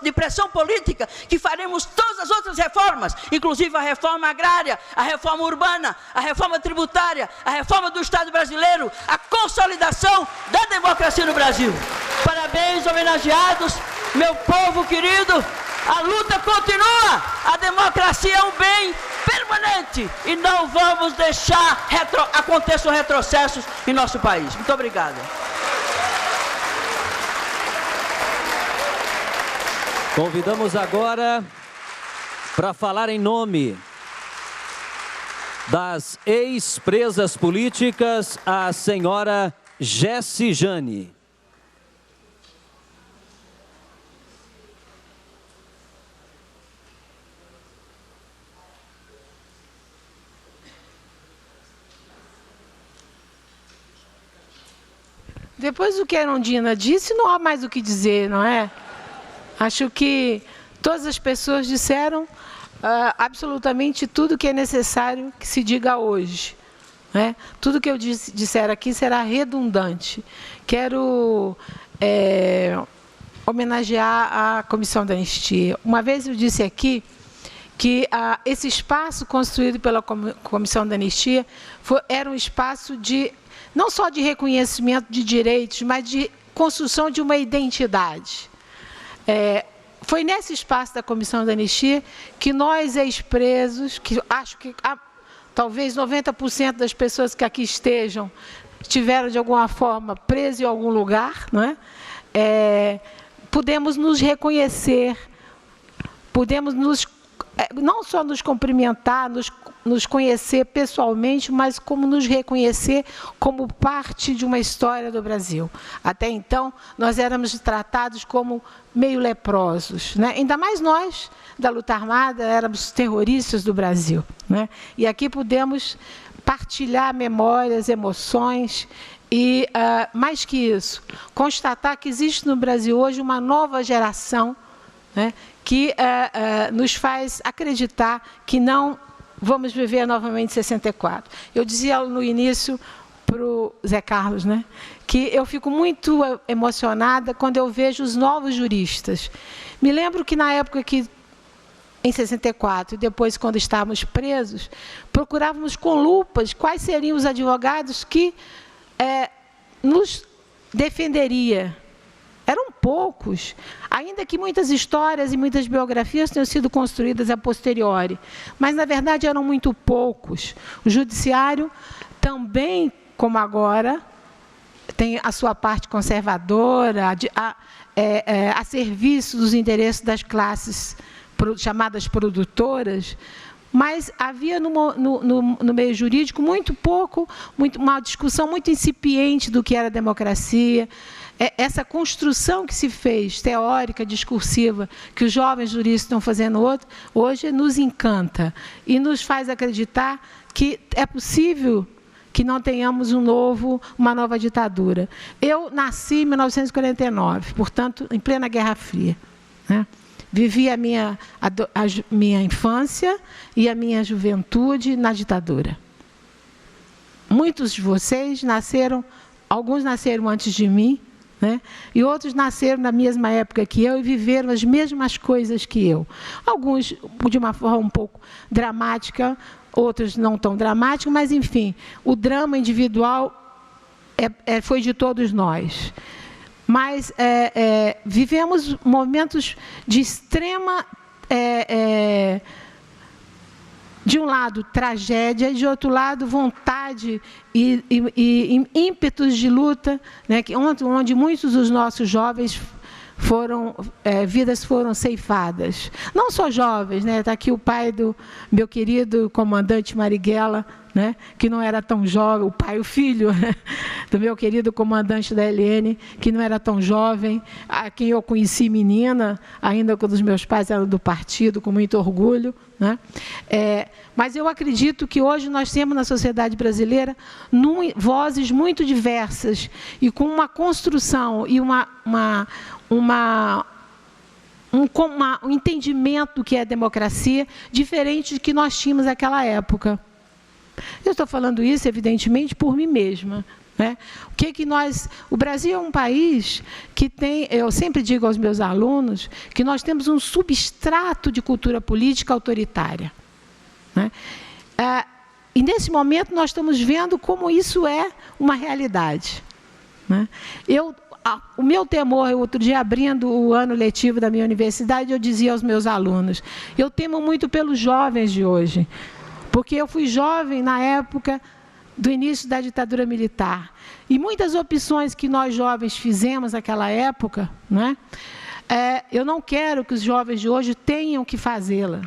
de pressão política que faremos todas as outras reformas, inclusive a reforma agrária, a reforma urbana, a reforma tributária, a reforma do Estado brasileiro, a consolidação da democracia no Brasil. Parabéns, homenageados, meu povo querido. A luta continua, a democracia é um bem permanente e não vamos deixar aconteçam retrocessos em nosso país. Muito obrigado. Convidamos agora para falar em nome das ex-presas políticas a senhora Jessi Jane. Depois do que a Erundina disse, não há mais o que dizer, não é? Acho que todas as pessoas disseram absolutamente tudo que é necessário que se diga hoje. Né? Tudo que eu disser aqui será redundante. Quero homenagear a Comissão da Anistia. Uma vez eu disse aqui que esse espaço construído pela Comissão da Anistia era um espaço de não só de reconhecimento de direitos, mas de construção de uma identidade. Foi nesse espaço da Comissão da Anistia que nós, ex-presos, que acho que talvez 90% das pessoas que aqui estejam estiveram, de alguma forma, presos em algum lugar, não é? Pudemos nos reconhecer, pudemos nos não só nos cumprimentar, nos conhecer pessoalmente, mas como nos reconhecer como parte de uma história do Brasil. Até então, nós éramos tratados como meio leprosos, né? Ainda mais nós, da luta armada, éramos terroristas do Brasil, né? E aqui pudemos partilhar memórias, emoções e, mais que isso, constatar que existe no Brasil hoje uma nova geração, né, que nos faz acreditar que não vamos viver novamente 64. Eu dizia no início para o Zé Carlos, né, que eu fico muito emocionada quando eu vejo os novos juristas. Me lembro que na época que, em 64, e depois quando estávamos presos, procurávamos com lupas quais seriam os advogados que nos defenderia. Eram poucos, ainda que muitas histórias e muitas biografias tenham sido construídas a posteriori, mas, na verdade, eram muito poucos. O judiciário também, como agora, tem a sua parte conservadora, a serviço dos interesses das classes chamadas produtoras, mas havia no meio jurídico muito pouco, uma discussão muito incipiente do que era democracia. Essa construção que se fez, teórica, discursiva, que os jovens juristas estão fazendo hoje, nos encanta e nos faz acreditar que é possível que não tenhamos uma nova ditadura. Eu nasci em 1949, portanto, em plena Guerra Fria, né? Vivi a minha infância e a minha juventude na ditadura. Muitos de vocês nasceram, alguns nasceram antes de mim, né? E outros nasceram na mesma época que eu e viveram as mesmas coisas que eu. Alguns de uma forma um pouco dramática, outros não tão dramática, mas, enfim, o drama individual foi de todos nós. Mas vivemos momentos de extrema, de um lado, tragédia, e, de outro lado, vontade e ímpetos de luta, né, onde muitos dos nossos jovens vidas foram ceifadas. Não só jovens, né? Está aqui o pai do meu querido comandante Marighella, né, que não era tão jovem, o filho né, do meu querido comandante da LN, que não era tão jovem, a quem eu conheci menina, ainda quando os meus pais eram do partido, com muito orgulho, né? Mas eu acredito que hoje nós temos na sociedade brasileira vozes muito diversas e com uma construção e um entendimento do que é democracia diferente do que nós tínhamos naquela época. Eu estou falando isso, evidentemente, por mim mesma, né? O Brasil é um país que tem, eu sempre digo aos meus alunos, que nós temos um substrato de cultura política autoritária, né? E, nesse momento, nós estamos vendo como isso é uma realidade, né? O meu temor, outro dia, abrindo o ano letivo da minha universidade, eu dizia aos meus alunos, eu temo muito pelos jovens de hoje, porque eu fui jovem na época do início da ditadura militar. E muitas opções que nós jovens fizemos naquela época, né, eu não quero que os jovens de hoje tenham que fazê-la,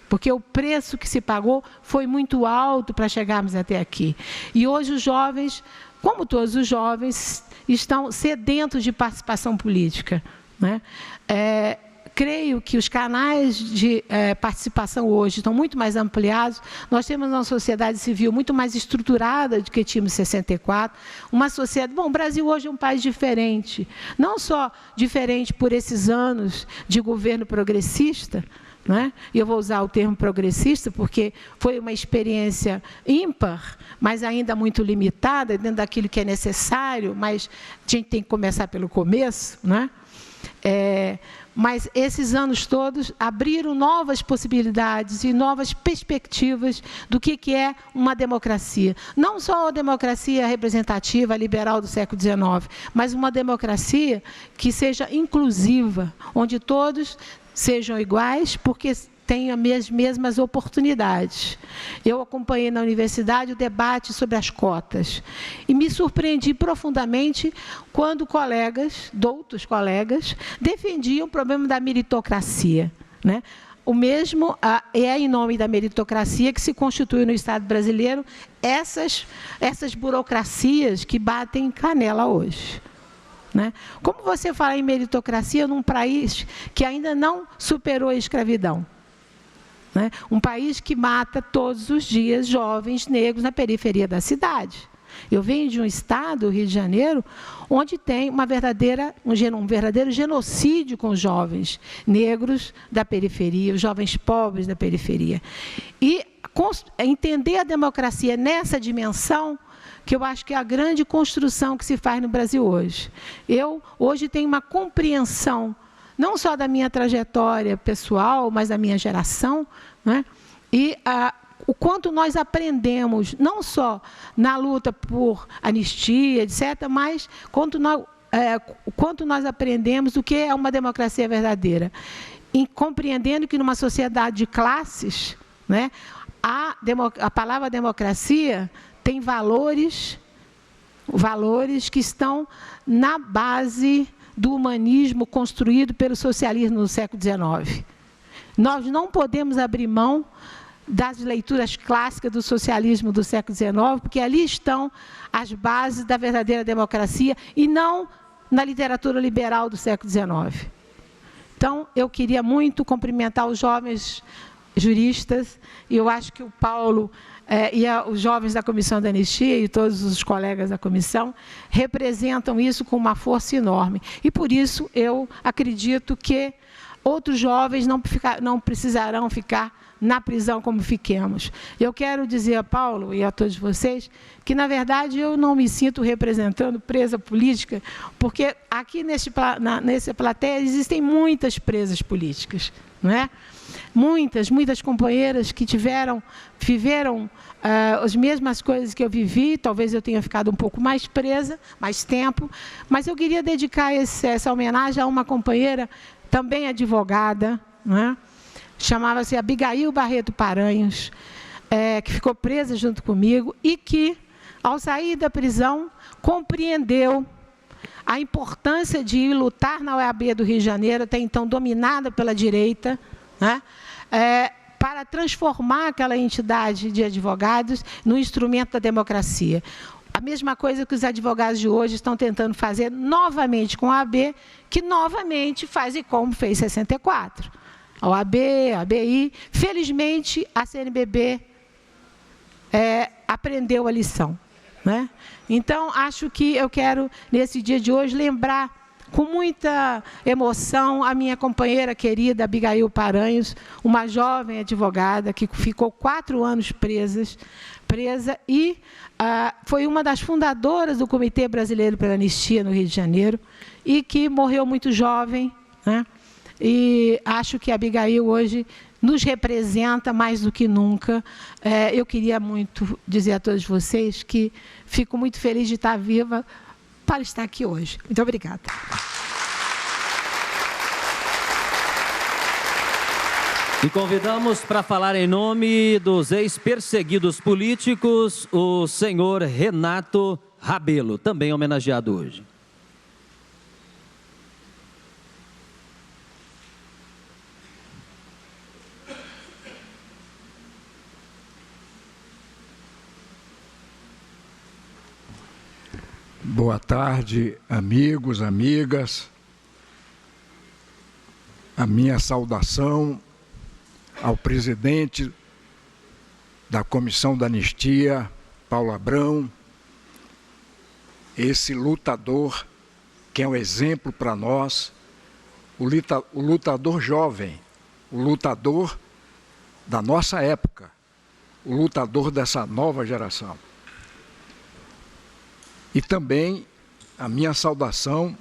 porque o preço que se pagou foi muito alto para chegarmos até aqui. E hoje os jovens, como todos os jovens, estão sedentos de participação política, né? Creio que os canais de participação hoje estão muito mais ampliados. Nós temos uma sociedade civil muito mais estruturada do que tínhamos em 64. Uma sociedade... Bom, o Brasil hoje é um país diferente. Não só diferente por esses anos de governo progressista, né? E eu vou usar o termo progressista porque foi uma experiência ímpar, mas ainda muito limitada, dentro daquilo que é necessário, mas a gente tem que começar pelo começo, né? Mas esses anos todos abriram novas possibilidades e novas perspectivas do que é uma democracia. Não só a democracia representativa, liberal do século XIX, mas uma democracia que seja inclusiva, onde todos sejam iguais, porque tenham as mesmas oportunidades. Eu acompanhei na universidade o debate sobre as cotas e me surpreendi profundamente quando doutos colegas, defendiam o problema da meritocracia, né? é em nome da meritocracia que se constitui no Estado brasileiro essas burocracias que batem canela hoje. Né? Como você fala em meritocracia num país que ainda não superou a escravidão? Né? Um país que mata todos os dias jovens negros na periferia da cidade. Eu venho de um estado, o Rio de Janeiro, onde tem um verdadeiro genocídio com os jovens negros da periferia, os jovens pobres da periferia. E entender a democracia nessa dimensão, que eu acho que é a grande construção que se faz no Brasil hoje. Eu, hoje, tenho uma compreensão, não só da minha trajetória pessoal, mas da minha geração, né? E o quanto nós aprendemos, não só na luta por anistia, etc., mas o quanto nós aprendemos o que é uma democracia verdadeira. E compreendendo que numa sociedade de classes, né, a palavra democracia tem valores que estão na base do humanismo construído pelo socialismo no século XIX. Nós não podemos abrir mão das leituras clássicas do socialismo do século XIX, porque ali estão as bases da verdadeira democracia e não na literatura liberal do século XIX. Então, eu queria muito cumprimentar os jovens juristas, e eu acho que o Paulo e os jovens da Comissão da Anistia e todos os colegas da comissão representam isso com uma força enorme. E, por isso, eu acredito que outros jovens não precisarão ficar na prisão como fiquemos. Eu quero dizer a Paulo e a todos vocês que, na verdade, eu não me sinto representando presa política, porque aqui nessa plateia existem muitas presas políticas, não é? Muitas companheiras que viveram as mesmas coisas que eu vivi. Talvez eu tenha ficado um pouco mais presa, mais tempo, mas eu queria dedicar essa homenagem a uma companheira, também advogada, não é? Chamava-se Abigail Barreto Paranhos, que ficou presa junto comigo e que, ao sair da prisão, compreendeu a importância de ir lutar na OAB do Rio de Janeiro, até então dominada pela direita, né, para transformar aquela entidade de advogados no instrumento da democracia. A mesma coisa que os advogados de hoje estão tentando fazer novamente com a OAB, que novamente faz e como fez em 64. A OAB, a ABI, felizmente a CNBB aprendeu a lição, né? Então, acho que eu quero, nesse dia de hoje, lembrar com muita emoção a minha companheira querida Abigail Paranhos, uma jovem advogada que ficou 4 anos presa e foi uma das fundadoras do Comitê Brasileiro pela Anistia no Rio de Janeiro e que morreu muito jovem, né? E acho que a Abigail hoje nos representa mais do que nunca. Eu queria muito dizer a todos vocês que fico muito feliz de estar viva para estar aqui hoje. Muito obrigada. E convidamos para falar em nome dos ex-perseguidos políticos, o senhor Renato Rabelo, também homenageado hoje. Boa tarde, amigos, amigas. A minha saudação ao presidente da Comissão da Anistia, Paulo Abrão, esse lutador que é um exemplo para nós, o lutador jovem, o lutador da nossa época, o lutador dessa nova geração. E também a minha saudação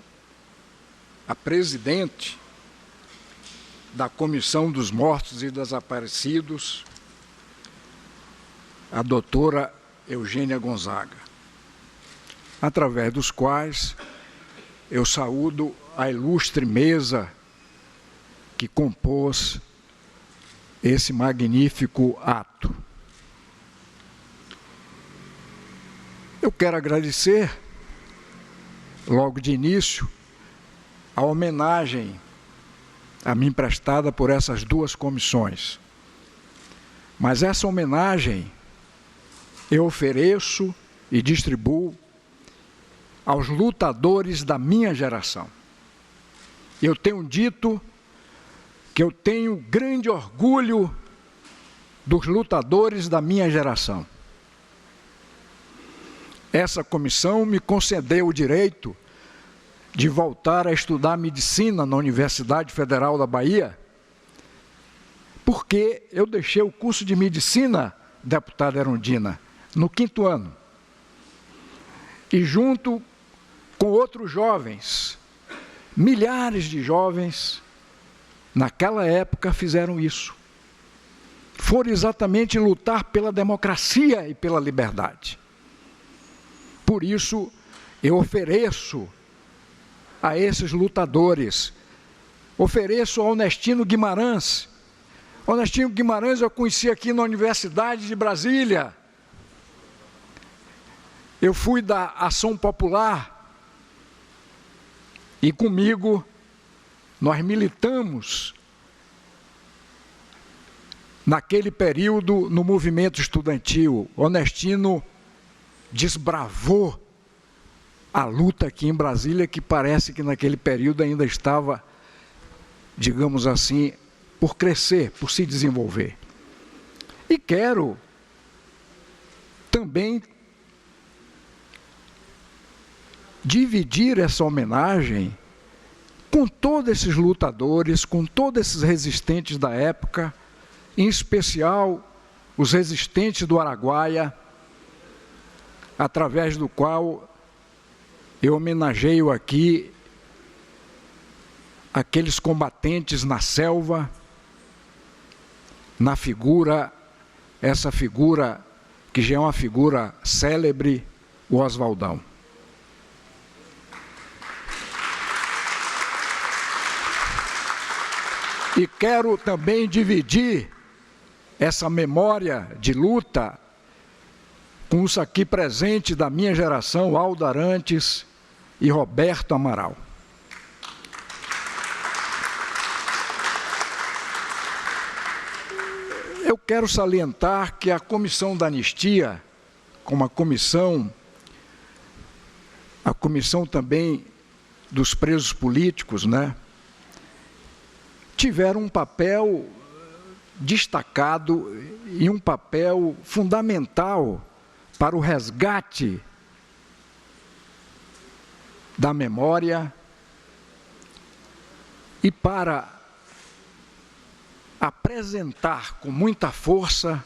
à presidente da Comissão dos Mortos e Desaparecidos, a doutora Eugênia Gonzaga, através dos quais eu saúdo a ilustre mesa que compôs esse magnífico ato. Eu quero agradecer, logo de início, a homenagem a mim prestada por essas duas comissões. Mas essa homenagem eu ofereço e distribuo aos lutadores da minha geração. Eu tenho dito que eu tenho grande orgulho dos lutadores da minha geração. Essa comissão me concedeu o direito de voltar a estudar medicina na Universidade Federal da Bahia, porque eu deixei o curso de medicina, deputada Erundina, no 5º ano. E junto com outros jovens, milhares de jovens, naquela época fizeram isso. Foram exatamente lutar pela democracia e pela liberdade. Por isso, eu ofereço a esses lutadores, ofereço ao Ernestino Guimarães. O Ernestino Guimarães eu conheci aqui na Universidade de Brasília. Eu fui da Ação Popular e comigo nós militamos naquele período no movimento estudantil. O Ernestino desbravou a luta aqui em Brasília, que parece que naquele período ainda estava, digamos assim, por crescer, por se desenvolver. E quero também dividir essa homenagem com todos esses lutadores, com todos esses resistentes da época, em especial os resistentes do Araguaia, através do qual eu homenageio aqui aqueles combatentes na selva, na figura, essa figura que já é uma figura célebre, o Oswaldão. E quero também dividir essa memória de luta com os aqui presentes da minha geração, Aldo Arantes e Roberto Amaral. Eu quero salientar que a Comissão da Anistia, como a comissão também dos presos políticos, né, tiveram um papel destacado e um papel fundamental para o resgate da memória e para apresentar com muita força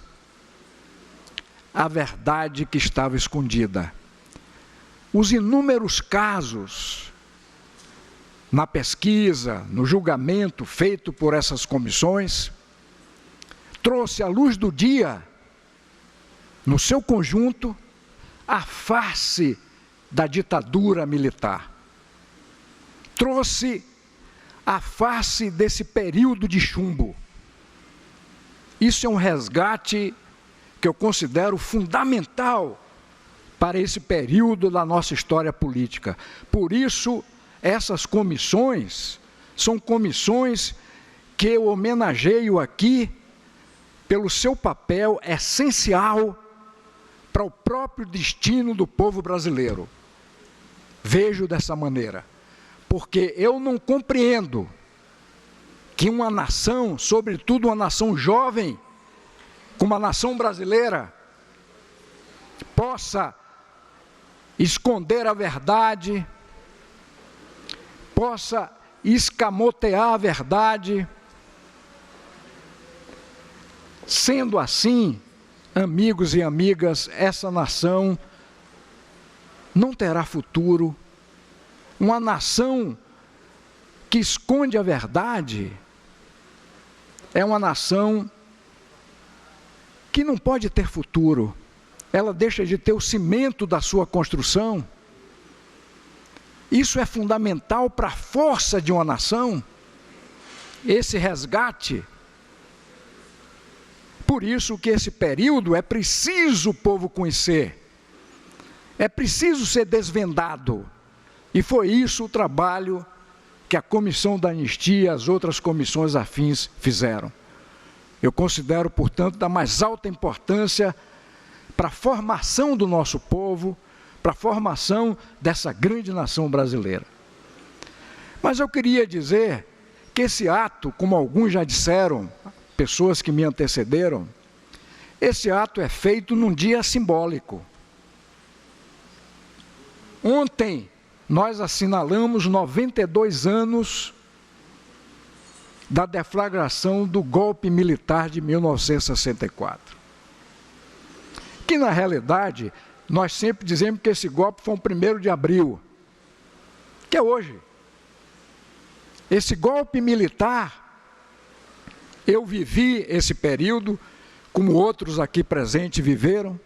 a verdade que estava escondida. Os inúmeros casos na pesquisa, no julgamento feito por essas comissões, trouxe à luz do dia, no seu conjunto, a face da ditadura militar. Trouxe a face desse período de chumbo. Isso é um resgate que eu considero fundamental para esse período da nossa história política. Por isso, essas comissões são comissões que eu homenageio aqui pelo seu papel essencial para o próprio destino do povo brasileiro. Vejo dessa maneira, porque eu não compreendo que uma nação, sobretudo uma nação jovem, como a nação brasileira, possa esconder a verdade, possa escamotear a verdade. Sendo assim, amigos e amigas, essa nação não terá futuro. Uma nação que esconde a verdade é uma nação que não pode ter futuro. Ela deixa de ter o cimento da sua construção. Isso é fundamental para a força de uma nação, esse resgate. Por isso que esse período é preciso o povo conhecer, é preciso ser desvendado. E foi isso o trabalho que a Comissão da Anistia e as outras comissões afins fizeram. Eu considero, portanto, da mais alta importância para a formação do nosso povo, para a formação dessa grande nação brasileira. Mas eu queria dizer que esse ato, como alguns já disseram, pessoas que me antecederam, esse ato é feito num dia simbólico. Ontem, nós assinalamos 92 anos da deflagração do golpe militar de 1964. Que, na realidade, nós sempre dizemos que esse golpe foi o 1º de abril, que é hoje. Esse golpe militar, eu vivi esse período, como outros aqui presentes viveram,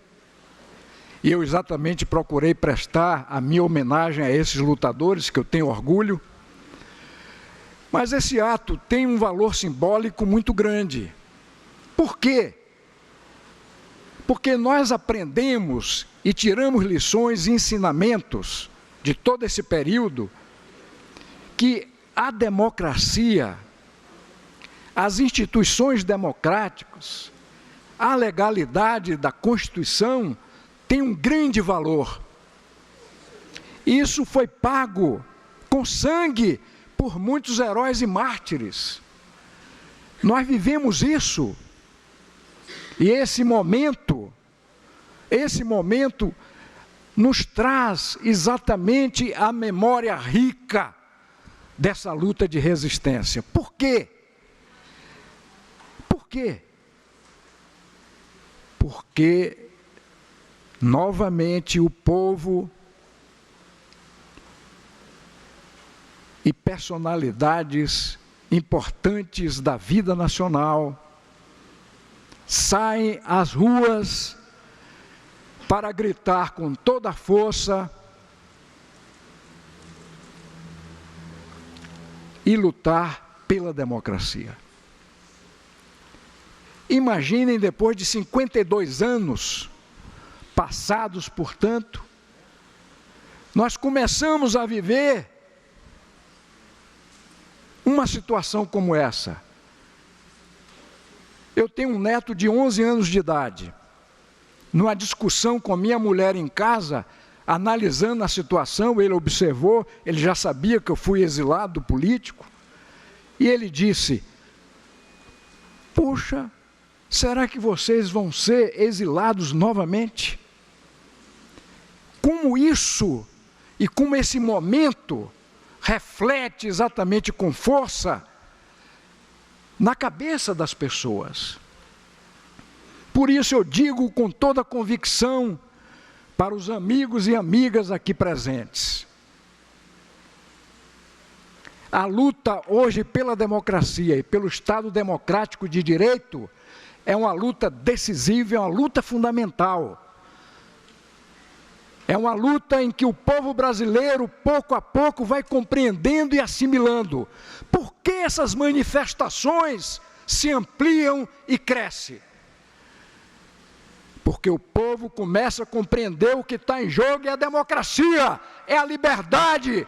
e eu exatamente procurei prestar a minha homenagem a esses lutadores, que eu tenho orgulho. Mas esse ato tem um valor simbólico muito grande. Por quê? Porque nós aprendemos e tiramos lições e ensinamentos de todo esse período que a democracia, as instituições democráticas, a legalidade da Constituição tem um grande valor. Isso foi pago com sangue por muitos heróis e mártires. Nós vivemos isso. E esse momento nos traz exatamente a memória rica dessa luta de resistência. Por quê? Por quê? Porque, novamente, o povo e personalidades importantes da vida nacional saem às ruas para gritar com toda a força e lutar pela democracia. Imaginem, depois de 52 anos passados, portanto, nós começamos a viver uma situação como essa. Eu tenho um neto de 11 anos de idade. Numa discussão com minha mulher em casa, analisando a situação, ele observou, ele já sabia que eu fui exilado político, e ele disse: puxa, será que vocês vão ser exilados novamente? Como isso e como esse momento reflete exatamente com força na cabeça das pessoas. Por isso eu digo com toda convicção para os amigos e amigas aqui presentes: a luta hoje pela democracia e pelo Estado democrático de direito é uma luta decisiva, é uma luta fundamental. É uma luta em que o povo brasileiro, pouco a pouco, vai compreendendo e assimilando. Por que essas manifestações se ampliam e crescem? Porque o povo começa a compreender o que está em jogo é a democracia, é a liberdade,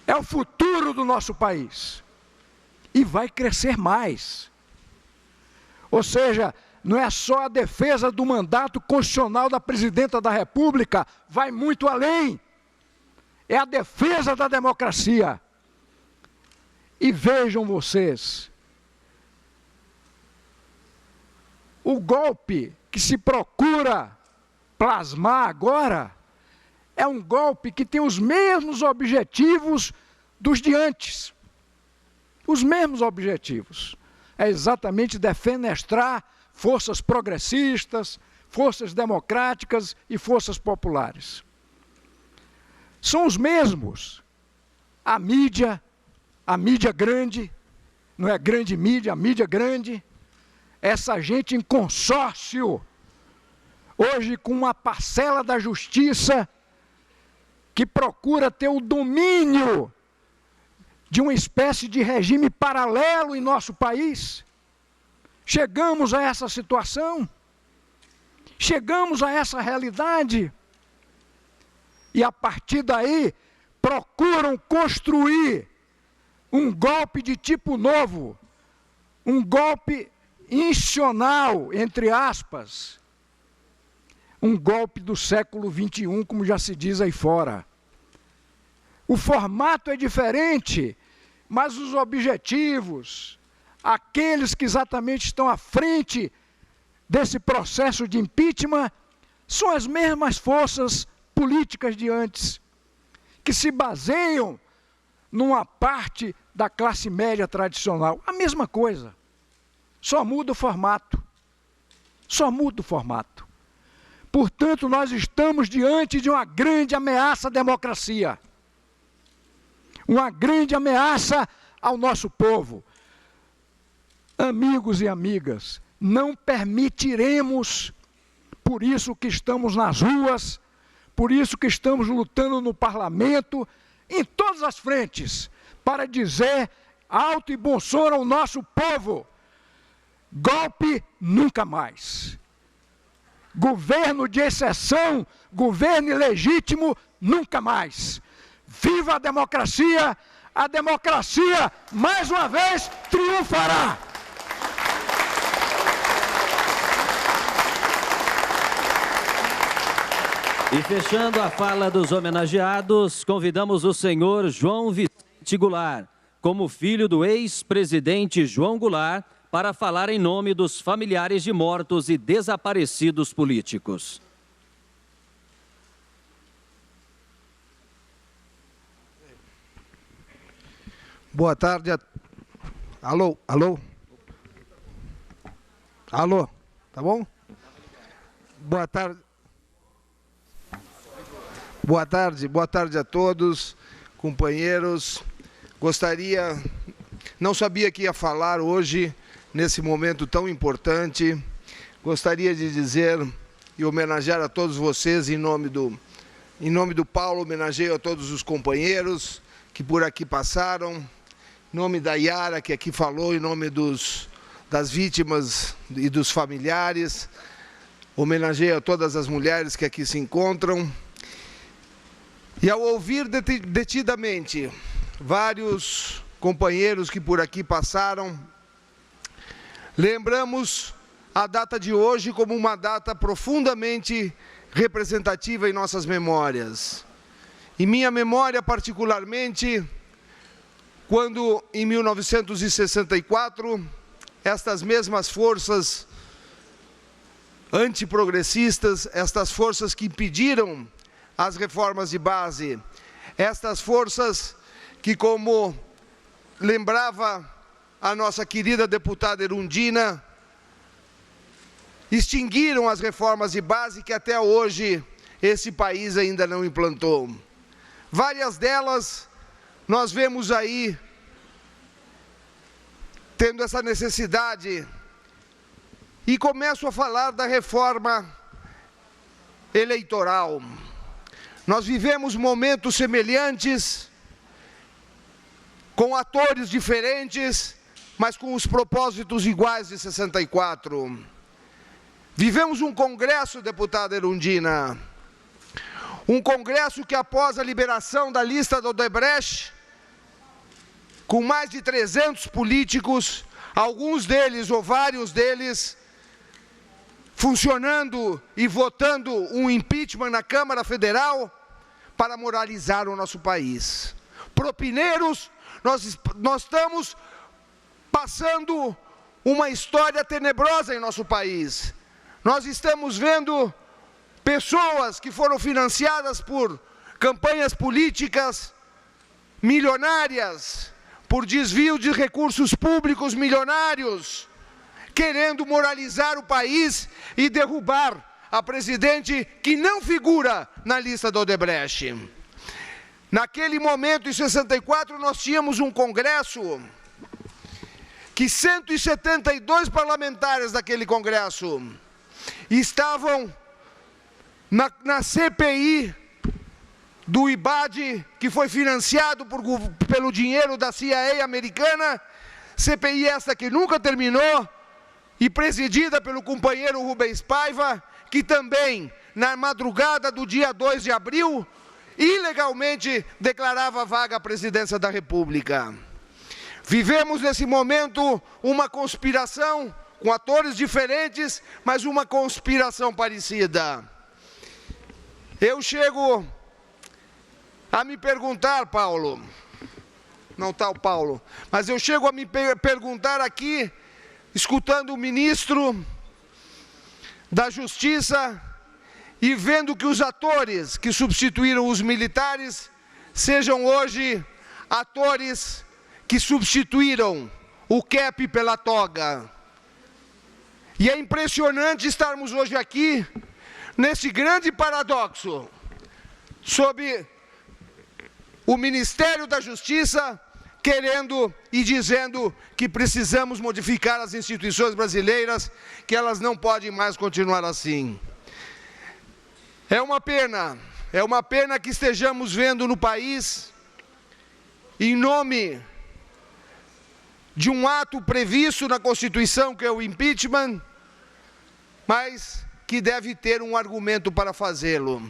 é o futuro do nosso país. E vai crescer mais. Ou seja, não é só a defesa do mandato constitucional da Presidenta da República, vai muito além. É a defesa da democracia. E vejam vocês, o golpe que se procura plasmar agora é um golpe que tem os mesmos objetivos dos de antes. Os mesmos objetivos. É exatamente defenestrar forças progressistas, forças democráticas e forças populares. São os mesmos. A mídia grande, não é grande mídia, a mídia grande, essa gente em consórcio, hoje com uma parcela da justiça que procura ter o domínio de uma espécie de regime paralelo em nosso país. Chegamos a essa situação, chegamos a essa realidade, e a partir daí procuram construir um golpe de tipo novo, um golpe institucional, entre aspas, um golpe do século XXI, como já se diz aí fora. O formato é diferente, mas os objetivos, aqueles que exatamente estão à frente desse processo de impeachment, são as mesmas forças políticas de antes, que se baseiam numa parte da classe média tradicional. A mesma coisa, só muda o formato. Só muda o formato. Portanto, nós estamos diante de uma grande ameaça à democracia. Uma grande ameaça ao nosso povo. Amigos e amigas, não permitiremos, por isso que estamos nas ruas, por isso que estamos lutando no parlamento, em todas as frentes, para dizer alto e bom som ao nosso povo: golpe nunca mais. Governo de exceção, governo ilegítimo, nunca mais. Viva a democracia, mais uma vez, triunfará. E fechando a fala dos homenageados, convidamos o senhor João Vicente Goulart, como filho do ex-presidente João Goulart, para falar em nome dos familiares de mortos e desaparecidos políticos. Boa tarde. Alô? Alô? Tá bom? Boa tarde. Boa tarde a todos, companheiros. Não sabia que ia falar hoje, nesse momento tão importante. Gostaria de dizer e homenagear a todos vocês em nome do Paulo, homenageio a todos os companheiros que por aqui passaram, em nome da Yara, que aqui falou, em nome das vítimas e dos familiares, homenageio a todas as mulheres que aqui se encontram. E ao ouvir detidamente vários companheiros que por aqui passaram, lembramos a data de hoje como uma data profundamente representativa em nossas memórias. Em minha memória, particularmente, quando em 1964, estas mesmas forças antiprogressistas, estas forças que impediram as reformas de base, estas forças que, como lembrava a nossa querida deputada Erundina, extinguiram as reformas de base que até hoje esse país ainda não implantou. Várias delas nós vemos aí tendo essa necessidade. E começo a falar da reforma eleitoral. Nós vivemos momentos semelhantes, com atores diferentes, mas com os propósitos iguais de 64. Vivemos um congresso, deputada Erundina, um congresso que, após a liberação da lista do Odebrecht, com mais de 300 políticos, alguns deles ou vários deles, funcionando e votando um impeachment na Câmara Federal para moralizar o nosso país. Propineiros, nós estamos passando uma história tenebrosa em nosso país. Nós estamos vendo pessoas que foram financiadas por campanhas políticas milionárias, por desvio de recursos públicos milionários, querendo moralizar o país e derrubar a presidente que não figura na lista do Odebrecht. Naquele momento, em 64, nós tínhamos um congresso que 172 parlamentares daquele congresso estavam na CPI do IBAD, que foi financiado pelo dinheiro da CIA americana, CPI essa que nunca terminou, e presidida pelo companheiro Rubens Paiva, que também, na madrugada do dia 2 de abril, ilegalmente declarava vaga à presidência da República. Vivemos nesse momento uma conspiração com atores diferentes, mas uma conspiração parecida. Eu chego a me perguntar, Paulo, não está o Paulo, mas eu chego a me perguntar aqui, escutando o ministro da Justiça e vendo que os atores que substituíram os militares sejam hoje atores que substituíram o cap pela toga. E é impressionante estarmos hoje aqui, nesse grande paradoxo, sob o Ministério da Justiça querendo e dizendo que precisamos modificar as instituições brasileiras, que elas não podem mais continuar assim. É uma pena que estejamos vendo no país, em nome de um ato previsto na Constituição, que é o impeachment, mas que deve ter um argumento para fazê-lo.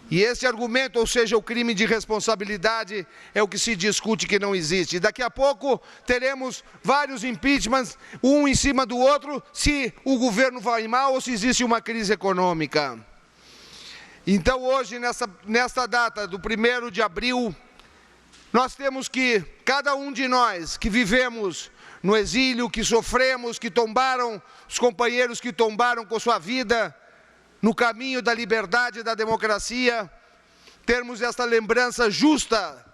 E esse argumento, ou seja, o crime de responsabilidade, é o que se discute que não existe. Daqui a pouco teremos vários impeachments, um em cima do outro, se o governo vai mal ou se existe uma crise econômica. Então hoje, nesta data do 1º de abril, nós temos que, cada um de nós que vivemos no exílio, que sofremos, que tombaram, os companheiros que tombaram com sua vida no caminho da liberdade e da democracia, termos esta lembrança justa,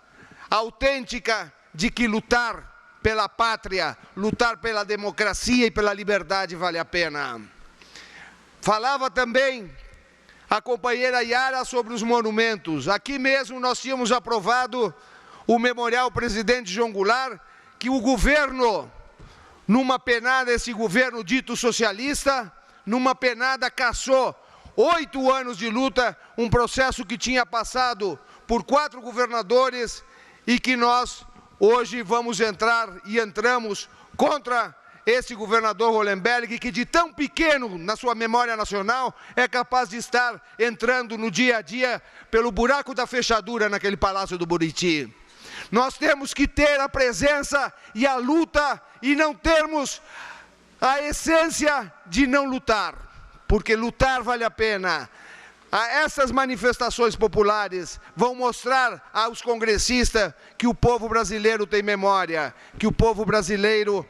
autêntica, de que lutar pela pátria, lutar pela democracia e pela liberdade vale a pena. Falava também a companheira Yara sobre os monumentos. Aqui mesmo nós tínhamos aprovado o Memorial Presidente João Goulart, que o governo, numa penada, esse governo dito socialista, numa penada cassou 8 anos de luta, um processo que tinha passado por 4 governadores e que nós hoje vamos entrar e entramos contra esse governador Hollenberg, que de tão pequeno na sua memória nacional é capaz de estar entrando no dia a dia pelo buraco da fechadura naquele Palácio do Buriti. Nós temos que ter a presença e a luta e não termos a essência de não lutar, porque lutar vale a pena. Essas manifestações populares vão mostrar aos congressistas que o povo brasileiro tem memória, que o povo brasileiro